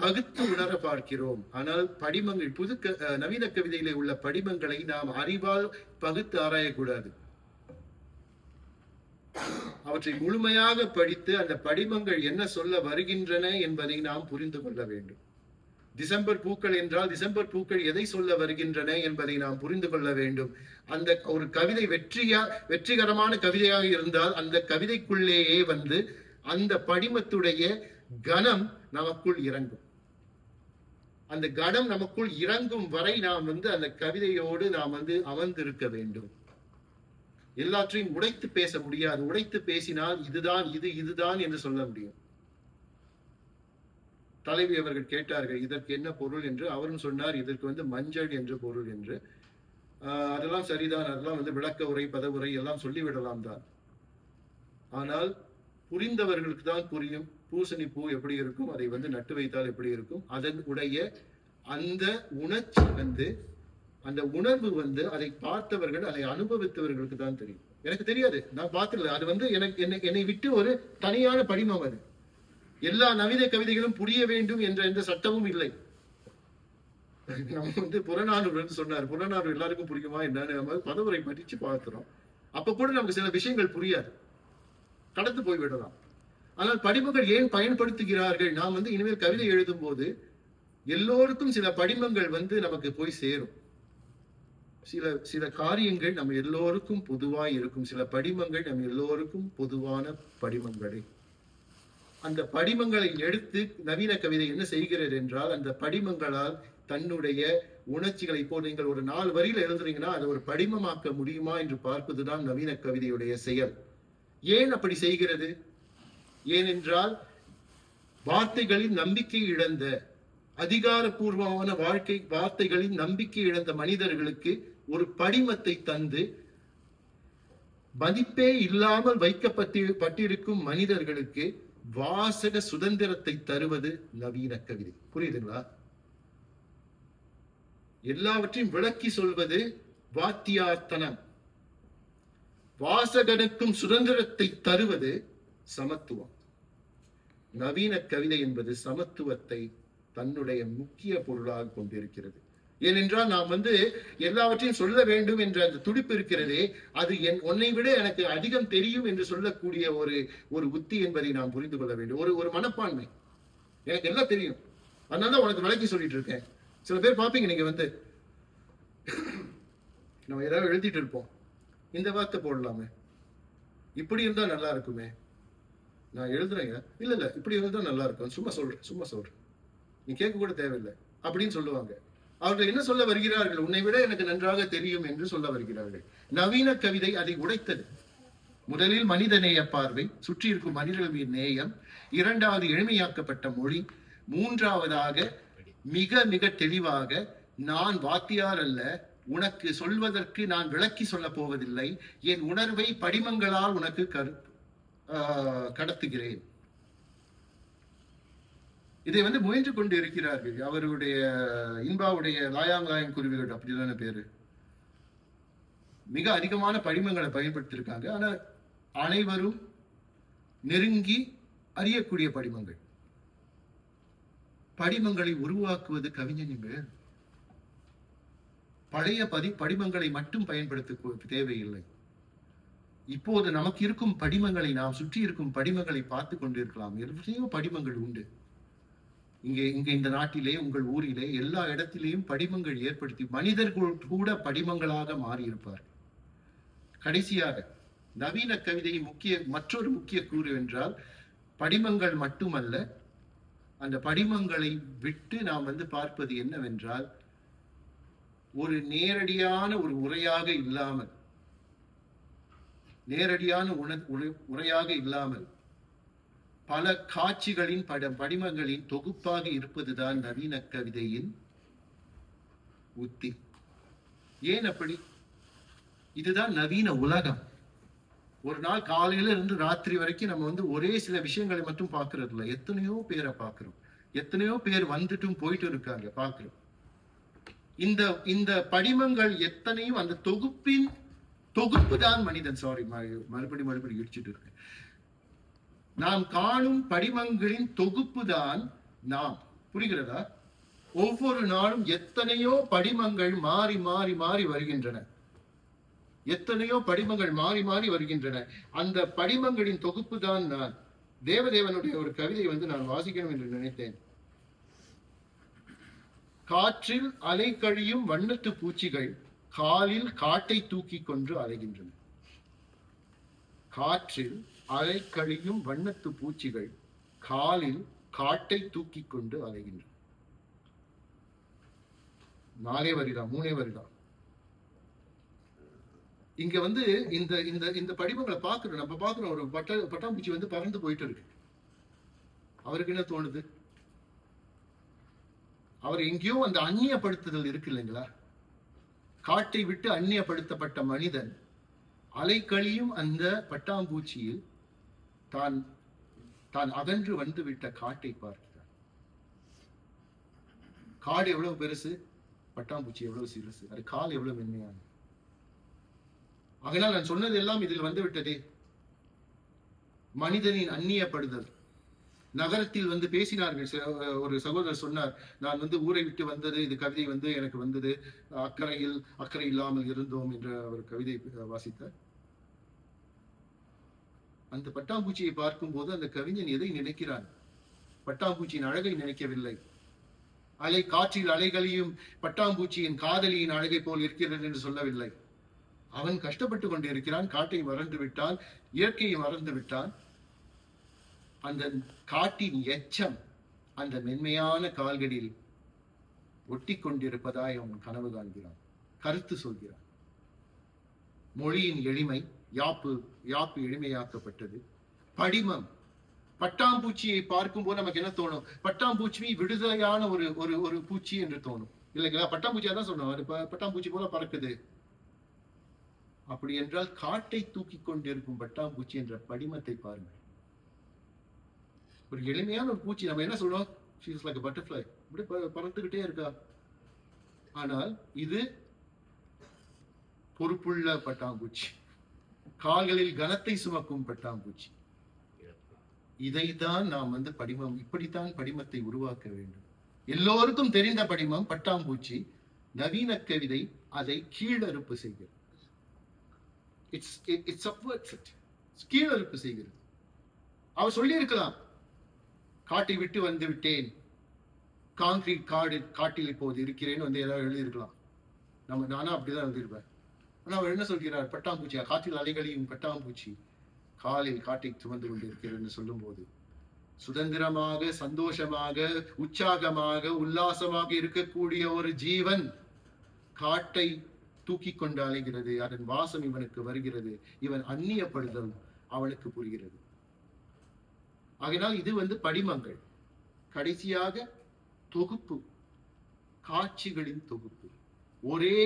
பகுத்து உணர பார்க்கிறோம். ஆனால் படிமங்கள், நவீன கவிதையிலே உள்ள படிமங்களை நாம் அறிவால் பகுத்து ஆராயக்கூடாது. அவற்றை முழுமையாக படித்து அந்த படிமங்கள் என்ன சொல்ல வருகின்றன என்பதை நாம் புரிந்து கொள்ள வேண்டும். டிசம்பர் பூக்கள் என்றால் டிசம்பர் பூக்கள் எதை சொல்ல வருகின்றன என்பதை நாம் புரிந்து கொள்ள வேண்டும். அந்த ஒரு கவிதை வெற்றிகரமான கவிதையாக இருந்தால் அந்த கவிதைக்குள்ளேயே வந்து அந்த படிமத்துடைய கணம் நமக்குள் இறங்கும். அந்த கணம் நமக்குள் இறங்கும் வரை நாம் வந்து அந்த கவிதையோடு நாம் வந்து அமர்ந்திருக்க வேண்டும். எல்லாற்றையும் உடைத்து பேச முடியாது. உடைத்து பேசினால் இதுதான் இதுதான் என்று சொல்ல முடியும். தலைவி அவர்கள் கேட்டார்கள் இதற்கு என்ன பொருள் என்று. அவரும் சொன்னார் இதற்கு வந்து மஞ்சள் என்று பொருள் என்று. அதெல்லாம் சரிதான், அதெல்லாம் வந்து விளக்க உரை பதவுரை எல்லாம் சொல்லிவிடலாம் தான். ஆனால் புரிந்தவர்களுக்கு தான் புரியும். பூசணி பூ எப்படி இருக்கும், அதை வந்து நட்டு வைத்தால் எப்படி இருக்கும், அதன் உடைய அந்த உணர்ச்சி வந்து அந்த உணர்வு வந்து அதை பார்த்தவர்கள் அதை அனுபவித்தவர்களுக்கு தான் தெரியும். எனக்கு தெரியாது, நான் பார்த்ததில்லை. அது வந்து என்னை விட்டு ஒரு தனியான படிமம். அது எல்லா நவீன கவிதைகளும் புரிய வேண்டும் என்ற எந்த சட்டமும் இல்லை. நம்ம வந்து புறநானூறு சொன்னார், புறநானூறு எல்லாருக்கும் புரியுமா என்னன்னு நம்ம பதவுரை படிச்சு பார்க்கிறோம். அப்ப கூட நமக்கு சில விஷயங்கள் புரியாது, கடந்து போய்விடலாம். ஆனால் படிமங்கள் ஏன் பயன்படுத்துகிறார்கள்? நாம் வந்து இனிமேல் கவிதை எழுதும் போது எல்லோருக்கும் சில படிமங்கள் வந்து நமக்கு போய் சேரும். சில காரியங்கள் நம்ம எல்லோருக்கும் பொதுவாய் இருக்கும். சில படிமங்கள் நம்ம எல்லோருக்கும் பொதுவான படிமங்களே. அந்த படிமங்களை எடுத்து நவீன கவிதை என்ன செய்கிறது என்றால் அந்த படிமங்களால் தன்னுடைய உணர்ச்சிகளை, இப்போ நீங்கள் ஒரு 4 வரியில எழுதுறீங்கன்னா அதை ஒரு படிமமாக்க முடியுமா என்று பார்ப்பதுதான் நவீன கவிதையுடைய செயல். ஏன் அப்படி செய்கிறது? ஏனென்றால் வார்த்தைகளின் நம்பிக்கை இழந்த, அதிகாரப்பூர்வமான வார்த்தைகளின் நம்பிக்கை இழந்த மனிதர்களுக்கு ஒரு படிமத்தை தந்து மதிப்பே இல்லாமல் வைக்கப்பட்டிருக்கும் மனிதர்களுக்கு வாசக சுதந்திரத்தை தருவது நவீன கவிதை. புரியுதுங்களா? எல்லாவற்றையும் விளக்கி சொல்வது வாத்தியார்த்தனம். வாசகனுக்கும் சுதந்திரத்தை தருவது சமத்துவம். நவீன கவிதை என்பது சமத்துவத்தை தன்னுடைய முக்கிய பொருளாக கொண்டிருக்கிறது. ஏனென்றால் நாம் வந்து எல்லாவற்றையும் சொல்ல வேண்டும் என்ற அந்த துடிப்பு இருக்கிறதே, அது உன்னை விட எனக்கு அதிகம் தெரியும் என்று சொல்லக்கூடிய ஒரு உத்தி என்பதை நாம் புரிந்து கொள்ள வேண்டும். ஒரு மனப்பான்மை. எனக்கு எல்லாம் தெரியும், அதனால உனக்கு விளக்கி சொல்லிட்டு இருக்கேன். சில பேர் பாப்பீங்க, நீங்க வந்து நம்ம ஏதாவது எழுதிட்டு இருப்போம், இந்த வார்த்தை போடலாமே, இப்படி இருந்தா நல்லா இருக்குமே, நான் எழுதுறேங்க, இல்ல இப்படி இருந்தா நல்லா இருக்கும், சும்மா சொல்றேன், நீ கேட்க கூட தேவையில்லை அப்படின்னு சொல்லுவாங்க. அவர்கள் என்ன சொல்ல வருகிறார்கள்? உன்னை விட எனக்கு நன்றாக தெரியும் என்று சொல்ல வருகிறார்கள். நவீன கவிதை அதை உடைத்தது. முதலில் மனித நேய பார்வை, சுற்றி இருக்கும் மனிதர்களின் நேயம், இரண்டாவது எளிமையாக்கப்பட்ட மொழி, மூன்றாவதாக மிக மிக தெளிவாக நான் வாத்தியார் அல்ல, உனக்கு சொல்வதற்கு நான் விளக்கி சொல்ல போவதில்லை, என் உணர்வை படிமங்களால் உனக்கு கடத்துகிறேன். இதை வந்து முயன்று கொண்டு இருக்கிறார்கள். அவருடைய இன்பாவுடைய லாயாங் குருவிகள் அப்படிதான பேரு. மிக அதிகமான படிமங்களை பயன்படுத்தியிருக்காங்க. ஆனா அனைவரும் நெருங்கி அறியக்கூடிய படிமங்கள். படிமங்களை உருவாக்குவது கவிஞர்கள். பழைய படிமங்களை மட்டும் பயன்படுத்த தேவையில்லை. இப்போது நமக்கு இருக்கும் படிமங்களை, நாம் சுற்றி இருக்கும் படிமங்களை பார்த்து கொண்டிருக்கலாம். எவ்வளவோ படிமங்கள் உண்டு. இங்கே இந்த நாட்டிலே, உங்கள் ஊரிலே, எல்லா இடத்திலேயும் படிமங்கள் ஏற்படுத்தி மனிதர்கள் கூட படிமங்களாக மாறியிருப்பார். கடைசியாக நவீன கவிதையின் மற்றொரு முக்கிய கூறு என்றால் படிமங்கள் மட்டுமல்ல, அந்த படிமங்களை விட்டு நாம் வந்து பார்ப்பது என்னவென்றால் ஒரு நேரடியான ஒரு உரையாக இல்லாமல், உரையாக இல்லாமல் பல காட்சிகளின் படிமங்களின் தொகுப்பாக இருப்பதுதான் நவீன கவிதையின் உத்தி. ஏன் அப்படி? இதுதான் நவீன உலகம். ஒரு நாள் காலையில இருந்து ராத்திரி வரைக்கும் நம்ம வந்து ஒரே சில விஷயங்களை மட்டும் பார்க்கறது இல்லை. எத்தனையோ பேரை பார்க்கிறோம், எத்தனையோ பேர் வந்துட்டும் போயிட்டு இருக்காங்க பார்க்கிறோம். இந்த படிமங்கள் எத்தனையும் அந்த தொகுப்பு தான் மனிதன். சாரி, மறுபடி இடிச்சிட்டு இருக்கேன். நாம் காணும் படிமங்களின் தொகுப்பு தான் நாம். புரிகிறதா? ஒவ்வொரு நாளும் எத்தனையோ படிமங்கள் மாறி மாறி மாறி வருகின்றன. எத்தனையோ படிமங்கள் மாறி மாறி வருகின்றன. அந்த படிமங்களின் தொகுப்பு தான் நான். தேவதேவனுடைய ஒரு கவிதை வந்து நான் வாசிக்கணும் என்று நினைத்தேன். காற்றில் அலை கழியும் வண்ணத்து பூச்சிகள் காலில் காட்டை தூக்கி கொண்டு அலைகின்றன. காற்றில் அலை கழியும் வண்ணத்து பூச்சிகள் காலில் காட்டை தூக்கி கொண்டு அலைகின்றன. 4 வரிடா 3 வரிடா. இங்க வந்து இந்த இந்த இந்த படிமங்களை பாக்குறோம், நம்ம பாக்குறோம். ஒரு பட்டாம்பூச்சி வந்து பறந்து போயிட்டு இருக்கு. அவருக்கு என்ன தோணுது? அவர் எங்கேயோ அந்த அந்நியப்படுத்துதல் இருக்கு இல்லைங்களா? காட்டை விட்டு அந்நியப்படுத்தப்பட்ட மனிதன் அலைக்கழியும் அந்த பட்டாம்பூச்சியில் தான் தான் அகன்று வந்து விட்ட காட்டை பார்க்கிறார். காடு எவ்வளவு பெருசு, பட்டாம்பூச்சி எவ்வளவு சிறுசு, அது கால் எவ்வளவு மென்மையான. அதனால் நான் சொன்னது எல்லாம் இதில் வந்து விட்டதே. மனிதனின் அந்நியப்படுதல். நகரத்தில் வந்து பேசினார்கள். ஒரு சகோதரர் சொன்னார், நான் வந்து ஊரை விட்டு வந்தது, இது கவிதை வந்து எனக்கு வந்தது, அக்கறை இல்லாமல் இருந்தோம் என்ற ஒரு கவிதை வாசித்தார். அந்த பட்டாம்பூச்சியை பார்க்கும் போது அந்த கவிஞன் எதை நினைக்கிறான்? பட்டாம்பூச்சியின் அழகை நினைக்கவில்லை. காற்றில் அலைகளையும் பட்டாம்பூச்சியின் காதலியின் அழகை போல் இருக்கிறது என்று சொல்லவில்லை. அவன் கஷ்டப்பட்டு கொண்டிருக்கிறான், காட்டை மறந்து விட்டான், இயற்கையை மறந்து விட்டான். அந்த காட்டின் எச்சம் அந்த மென்மையான கால்களில் ஒட்டி கொண்டிருப்பதாய் அவன் கனவு காண்கிறான், கருத்து சொல்கிறான். மொழியின் எளிமை, யாப்பு எளிமையாக்கப்பட்டது. படிமம். பட்டாம்பூச்சியை பார்க்கும் போது நமக்கு என்ன தோணும்? பட்டாம்பூச்சி விடுதலையான ஒரு ஒரு ஒரு பூச்சி என்று தோணும் இல்லைங்களா? பட்டாம்பூச்சியா தான் சொன்னோம், அது பட்டாம்பூச்சி போல பறக்குது. அப்படி என்றால் காட்டை தூக்கி கொண்டிருக்கும் பட்டாம்பூச்சி என்ற படிமத்தை பாருங்கள். ஒரு எளிமையான ஒரு பூச்சி. நம்ம என்ன சொல்றோம்? she is like a butterfly, இப்படி பறந்துகிட்டே இருக்கா. ஆனால் இது பொறுப்புள்ள பட்டாம்பூச்சி, கால்களில் கனத்தை சுமக்கும் பட்டாம்பூச்சி. இதைத்தான் நாம் வந்து படிமம், இப்படித்தான் படிமத்தை உருவாக்க வேண்டும். எல்லோருக்கும் தெரிந்த படிமம் பட்டாம்பூச்சி. நவீன கவிதை அதை கீழறுப்பு செய்கிறது. கீழறுப்பு செய்கிறது. அவர் சொல்லி இருக்கலாம், காட்டை விட்டு வந்து விட்டேன், கான்கிரீட் காட்டில் இப்போது இருக்கிறேன்னு வந்து ஏதாவது எழுதியிருக்கலாம். நானும் அப்படிதான் எழுதியிருப்பேன். ஆனா அவர் என்ன சொல்கிறார்? பட்டாம்பூச்சியா, காற்றில் அலைகளையும் பட்டாம்பூச்சி காலில் காட்டை சுமந்து கொண்டிருக்கிறேன்னு சொல்லும் போது சுதந்திரமாக, சந்தோஷமாக, உற்சாகமாக, உல்லாசமாக இருக்கக்கூடிய ஒரு ஜீவன் காட்டை தூக்கி கொண்டு அலைகிறது. அதன் வாசம் இவனுக்கு வருகிறது. இவன் அந்நியப்படுதல் அவனுக்கு புரிகிறது. ஆகையினால் இது வந்து படிமங்கள். கடைசியாக தொகுப்பு, காட்சிகளின் தொகுப்பு. ஒரே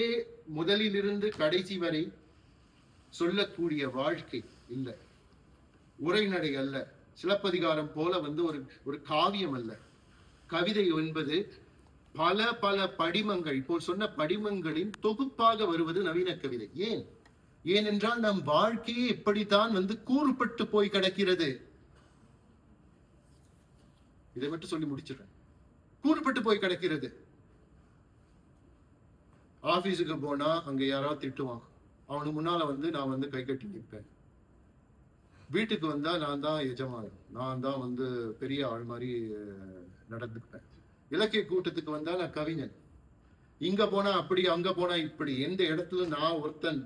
முதலிலிருந்து கடைசி வரை சொல்லக்கூடிய வாழ்க்கை இல்லை, உரைநடை அல்ல, சிலப்பதிகாரம் போல வந்து ஒரு காவியம் அல்ல. கவிதை என்பது பல பல படிமங்கள், இப்போ சொன்ன படிமங்களின் தொகுப்பாக வருவது நவீன கவிதை. ஏனென்றால் நம் வாழ்க்கையே இப்படித்தான் வந்து கூறுபட்டு போய் கிடக்கிறது. இதை மட்டும் சொல்லி முடிச்சிடுறேன். கூறுபட்டு போய் கிடக்கிறது. ஆபீஸுக்கு போனா அங்க யாராவது திட்டுவான், அவனுக்கு முன்னால வந்து நான் வந்து கை கட்டி நிற்பேன். வீட்டுக்கு வந்தா நான் தான் எஜமானன், நான் தான் வந்து பெரிய ஆள் மாதிரி நடந்துப்பேன். இலக்கிய கூட்டத்துக்கு வந்தா நான் கவிஞன். இங்க போனா அப்படி, அங்க போனா இப்படி, எந்த இடத்துல நான் ஒருத்தன்.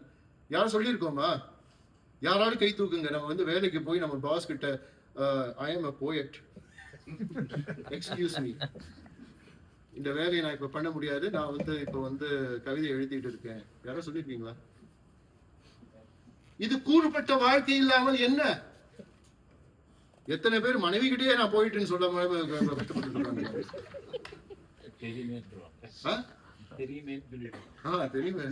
யாரும் சொல்லியிருக்கோமா? யாராலும் கை தூக்குங்க. நம்ம வந்து வேலைக்கு போய் நம்ம பாஸ் கிட்ட I am a poet, excuse me, இந்த வேலையை நான் இப்ப பண்ண முடியாது, நான் வந்து இப்ப வந்து கவிதை எழுதிட்டு இருக்கேன். யாரும் சொல்லிருக்கீங்களா? இது கூறுபட்ட வாழ்க்கை இல்லாமல் என்ன? எத்தனை பேர் மனைவி கிட்டே நான் போயிட்டுன்னு சொல்ல தெரியுமே.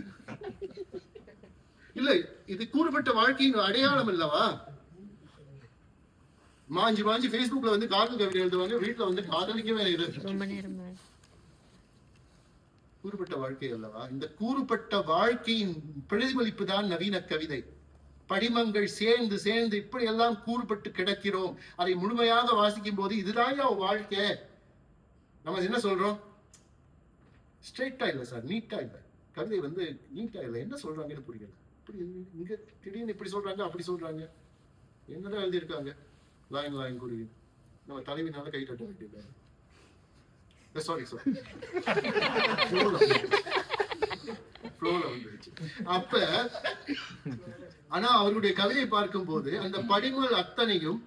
இல்ல, இது கூறுபட்ட வாழ்க்கையின் அடையாளம் அல்லவா? மாஞ்சி Facebookல வந்து காதல் கவிதை எழுதுவாங்க, வீட்டுல வந்து காதலிக்கவே கூறுபட்ட வாழ்க்கை அல்லவா? இந்த கூறுபட்ட வாழ்க்கையின் பிரதிபலிப்பு தான் நவீன கவிதை. படிமங்கள் சேர்ந்து சேர்ந்து இப்படி எல்லாம் கூறுபட்டு கிடக்கிறோம். அதை முழுமையாக வாசிக்கும் போது இதுதான் வாழ்க்கை. நம்ம என்ன சொல்றோம்? ஸ்ட்ரெயிட்டா இல்ல சார், நீட்டா இல்ல. கவிதை வந்து நீட்டா இல்ல. என்ன சொல்றாங்கன்னு புரியல. இங்க திடீர்னு இப்படி சொல்றாங்க, அப்படி சொல்றாங்க. என்னதான் எழுதியிருக்காங்க? லைன் குறி நம்ம தலைவினால கை தட்ட வேண்டியது. சாரி அப்ப ஆனா அவருடைய கவிதை பார்க்கும் போது அந்த படிமங்கள் அத்தனையும்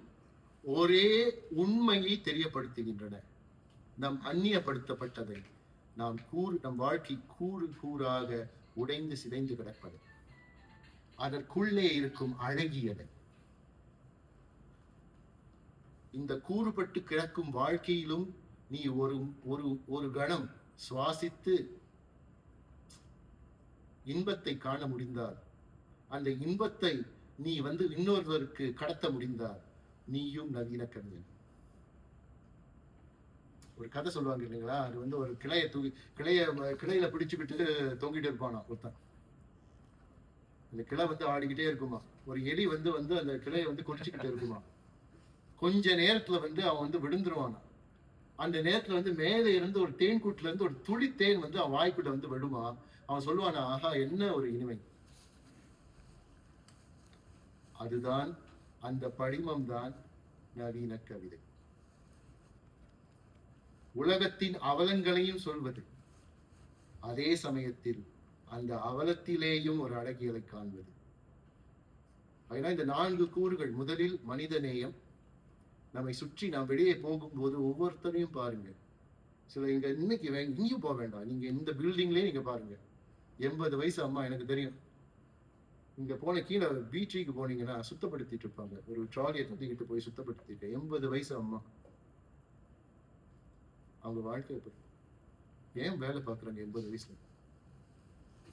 ஒரே உண்மையை தெரியப்படுத்துகின்றன. நம் அந்நியப்படுத்தப்பட்டதை நம் வாழ்க்கை கூறு கூறாக உடைந்து சிதைந்து கிடப்பது, அதற்குள்ளே இருக்கும் அழகியதை, இந்த கூறுபட்டு கிடக்கும் வாழ்க்கையிலும் நீ ஒரு கணம் சுவாசித்து இன்பத்தை காண முடிந்தால், அந்த இன்பத்தை நீ இன்னொருவருக்கு கடத்த முடிந்தால் நீயும் நவீன கவிஞன். ஒரு கதை சொல்லுவாங்க இல்லைங்களா, அது ஒரு கிளையில பிடிச்சுக்கிட்டு தொங்கிட்டு இருப்பானா ஒருத்தன். அந்த கிளை ஆடிக்கிட்டே இருக்குமா. ஒரு எலி அந்த கிளையை கொடிச்சுக்கிட்டு இருக்குமா. கொஞ்ச நேரத்துல அவன் விழுந்துருவானா. அந்த நேரத்துல மேலே இருந்து ஒரு தேன் கூட்டுல இருந்து ஒரு துளி தேன் அவன் வாய்க்குள்ள விடுமா. அவன் சொல்லுவானா, ஆஹா என்ன ஒரு இனிமை. அதுதான் அந்த படிமம் தான் நவீன கவிதை. உலகத்தின் அவலங்களையும் சொல்வது, அதே சமயத்தில் அந்த அவலத்திலேயும் ஒரு அழகியலை காண்பது. அதனால் இந்த 4 கூறுகள், முதலில் மனித நேயம். நம்மை சுற்றி நாம் வெளியே போகும்போது ஒவ்வொருத்தரையும் பாருங்க. சில இன்னைக்கு இங்கேயும் போக வேண்டாம், நீங்க இந்த பில்டிங்லயே நீங்க பாருங்க. 80 வயசு அம்மா, எனக்கு தெரியும். இங்க போன கீழே பீச்சுக்கு போனீங்கன்னா சுத்தப்படுத்திட்டு இருப்பாங்க. ஒரு ட்ராலியை தட்டிக்கிட்டு போய் சுத்தப்படுத்திட்டு 80 வயசு அம்மா. அவங்க வாழ்க்கை ஏன் வேலை பார்க்குறாங்க 80 வயசுல?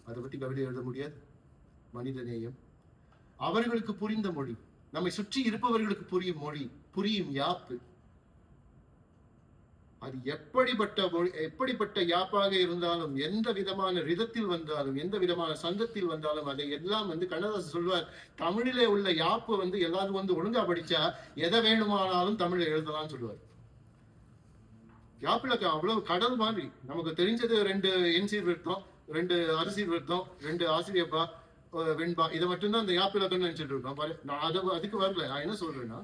அதை பத்தி கவிதை எழுத முடியாது. மனித நேயம், அவர்களுக்கு புரிந்த மொழி, நம்மை சுற்றி இருப்பவர்களுக்கு புரியும் மொழி, புரியும் யாப்பு. அது எப்படிப்பட்ட யாப்பாக இருந்தாலும், எந்த விதமான ரிதத்தில் வந்தாலும், எந்த விதமான சங்கத்தில் வந்தாலும், அதை எல்லாம் கண்ணதாசன் சொல்வார், தமிழிலே உள்ள யாப்பு எல்லாரும் ஒழுங்கா படிச்சா எதை வேணுமானாலும் தமிழை எழுதலாம்னு சொல்லுவார். யாப்புல அவ்வளவு கடல் மாதிரி. நமக்கு தெரிஞ்சது 2 என்சீர் விருத்தம், 2 அரிசீர் விருத்தம், 2 ஆசிரியப்பா, வெண்பா, இதை மட்டும்தான் அந்த யாப்பிலக்கன்னு நினைச்சிட்டு இருக்கோம். நான் அதுக்கு வரல. நான் என்ன சொல்றேன்னா,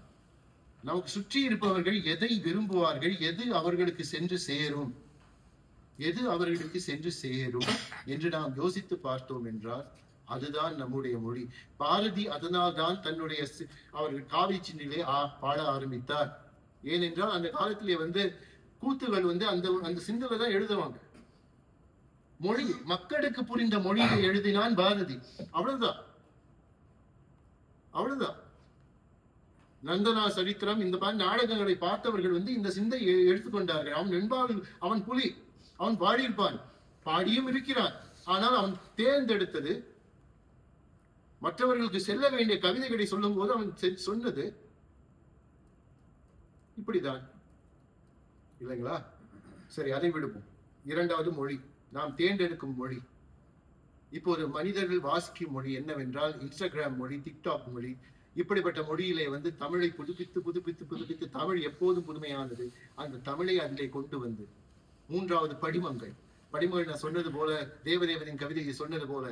நமக்கு சுற்றி இருப்பவர்கள் எதை விரும்புவார்கள், எது அவர்களுக்கு சென்று சேரும், என்று நாம் யோசித்து பார்த்தோம் என்றால் அதுதான் நம்முடைய மொழி. பாரதி அதனால் தான் தன்னுடைய அவர்கள் காவிரி சின்னிலே பாட ஆரம்பித்தார். ஏனென்றால் அந்த காலத்திலே கூத்துகள் அந்த சிந்தனை தான் எழுதுவாங்க. மொழி மக்களுக்கு புரிந்த மொழியை எழுதினான் பாரதி. அவ்வளவுதான். நந்தனா சரித்திரம், இந்த மாதிரி நாடகங்களை பார்த்தவர்கள் இந்த சிந்தை எடுத்துக்கொண்டார்கள். அவன் வெண்பாவில் அவன் புலி, அவன் பாடியிருப்பான், பாடியும் இருக்கிறான். ஆனால் அவன் தேர்ந்தெடுத்தது, மற்றவர்களுக்கு செல்ல வேண்டிய கவிதைகளை சொல்லும் போது அவன் சொன்னது இப்படிதான், இல்லைங்களா? சரி, அதை விடுவோம். 2வது மொழி, நாம் தேர்ந்தெடுக்கும் மொழி. இப்போது மனிதர்கள் வாசிக்கும் மொழி என்னவென்றால் இன்ஸ்டாகிராம் மொழி, டிக்டாக் மொழி. இப்படிப்பட்ட மொழியிலே தமிழை புதுப்பித்து தமிழ் எப்போதும் புதுமையானது. அந்த தமிழை அதிலே கொண்டு 3வது படிமங்கள். நான் சொன்னது போல, தேவதேவனின் கவிதையை சொன்னது போல,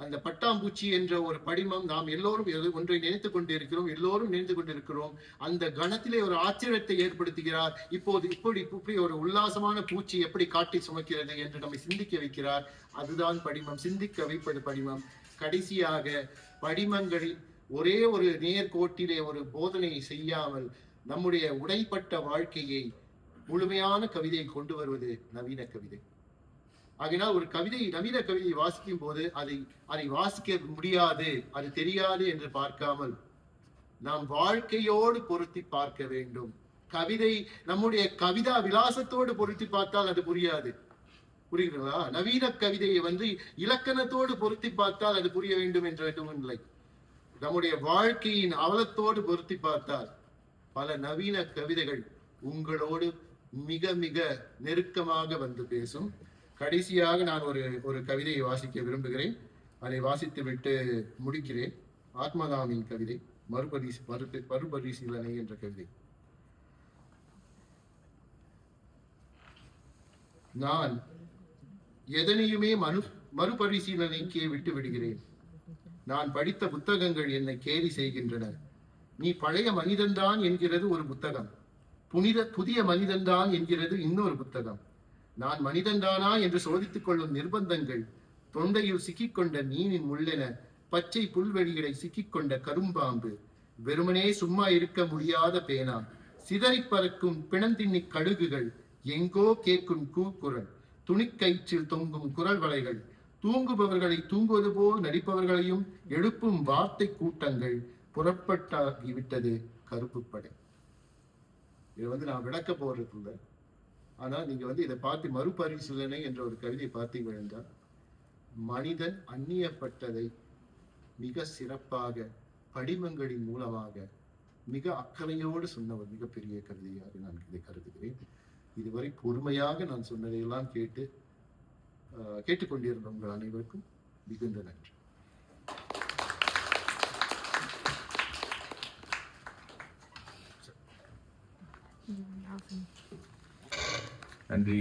அந்த பட்டாம்பூச்சி என்ற ஒரு படிமம் நாம் எல்லோரும் ஒன்றை நினைத்துக் கொண்டிருக்கிறோம். அந்த கணத்திலே ஒரு ஆச்சரியத்தை ஏற்படுத்துகிறார். இப்போது இப்படி ஒரு உல்லாசமான பூச்சி எப்படி காட்டி சுமக்கிறது என்று நம்மை சிந்திக்க வைக்கிறார். அதுதான் படிமம், சிந்திக்க வைப்பது படிமம். கடைசியாக படிமங்களில் ஒரே ஒரு நேர்கோட்டிலே ஒரு போதனை செய்யாமல் நம்முடைய உடைப்பட்ட வாழ்க்கையை முழுமையான கவிதையை கொண்டு வருவது நவீன கவிதை. ஆகினால் ஒரு நவீன கவிதையை வாசிக்கும் போது அதை வாசிக்க முடியாது, அது தெரியாது என்று பார்க்காமல் நாம் வாழ்க்கையோடு பொருத்தி பார்க்க வேண்டும். கவிதை நம்முடைய கவிதா விலாசத்தோடு பொருத்தி பார்த்தால் அது புரியாது. புரியுங்களா? நவீன கவிதையை இலக்கணத்தோடு பொருத்தி பார்த்தால் அது புரிய வேண்டும் என்ற இல்லை. நம்முடைய வாழ்க்கையின் அவலத்தோடு பொருத்தி பார்த்தால் பல நவீன கவிதைகள் உங்களோடு மிக மிக நெருக்கமாக பேசும். கடைசியாக நான் ஒரு கவிதையை வாசிக்க விரும்புகிறேன். அதை வாசித்து விட்டு முடிக்கிறேன். ஆத்மகாமின் கவிதை, மறுபரிசீலனை என்ற கவிதை. நான் எதனையுமே மறுபரிசீலனைக்கே விட்டு விடுகிறேன். நான் படித்த புத்தகங்கள் என்னை கேலி செய்கின்றன. நீ பழைய மனிதன்தான் என்கிறது ஒரு புத்தகம். புதிய மனிதன்தான் என்கிறது இன்னொரு புத்தகம். நான் மனிதன்தானா என்று சோதித்துக் கொள்ளும் நிர்பந்தங்கள், தொண்டையில் சிக்கிக்கொண்ட மீனின் முள்ளென பச்சை புல்வெளிகளை சிக்கிக்கொண்ட கரும்பாம்பு, வெறுமனே சும்மா இருக்க முடியாத பேனா, சிதறி பறக்கும் பிணந்தின்னி கழுகுகள், எங்கோ கேட்கும் கூக்குரல், துணிக்கயிற்றில் தொங்கும் குரல் வளைகள், தூங்குபவர்களை தூங்குவது போல் நடிப்பவர்களையும் எழுப்பும் வார்த்தை கூட்டங்கள், புறப்பட்டாகிவிட்டது கருப்பு படை. இதை நான் விளக்க போறது இல்லை. ஆனா நீங்க இதை பார்த்து மறுபரிசீலனை என்ற ஒரு கவிதை பார்த்தீங்க என்றால், மனிதன் அந்நியப்பட்டதை மிக சிறப்பாக படிமங்களின் மூலமாக மிக அக்கறையோடு சொன்ன ஒரு மிகப்பெரிய கவிதையாக நான் இதை கருதுகிறேன். இதுவரை பொறுமையாக நான் சொன்னதையெல்லாம் கேட்டுக்கொண்டிருந்த உங்கள் அனைவருக்கும் மிகுந்த நன்றி. நன்றி.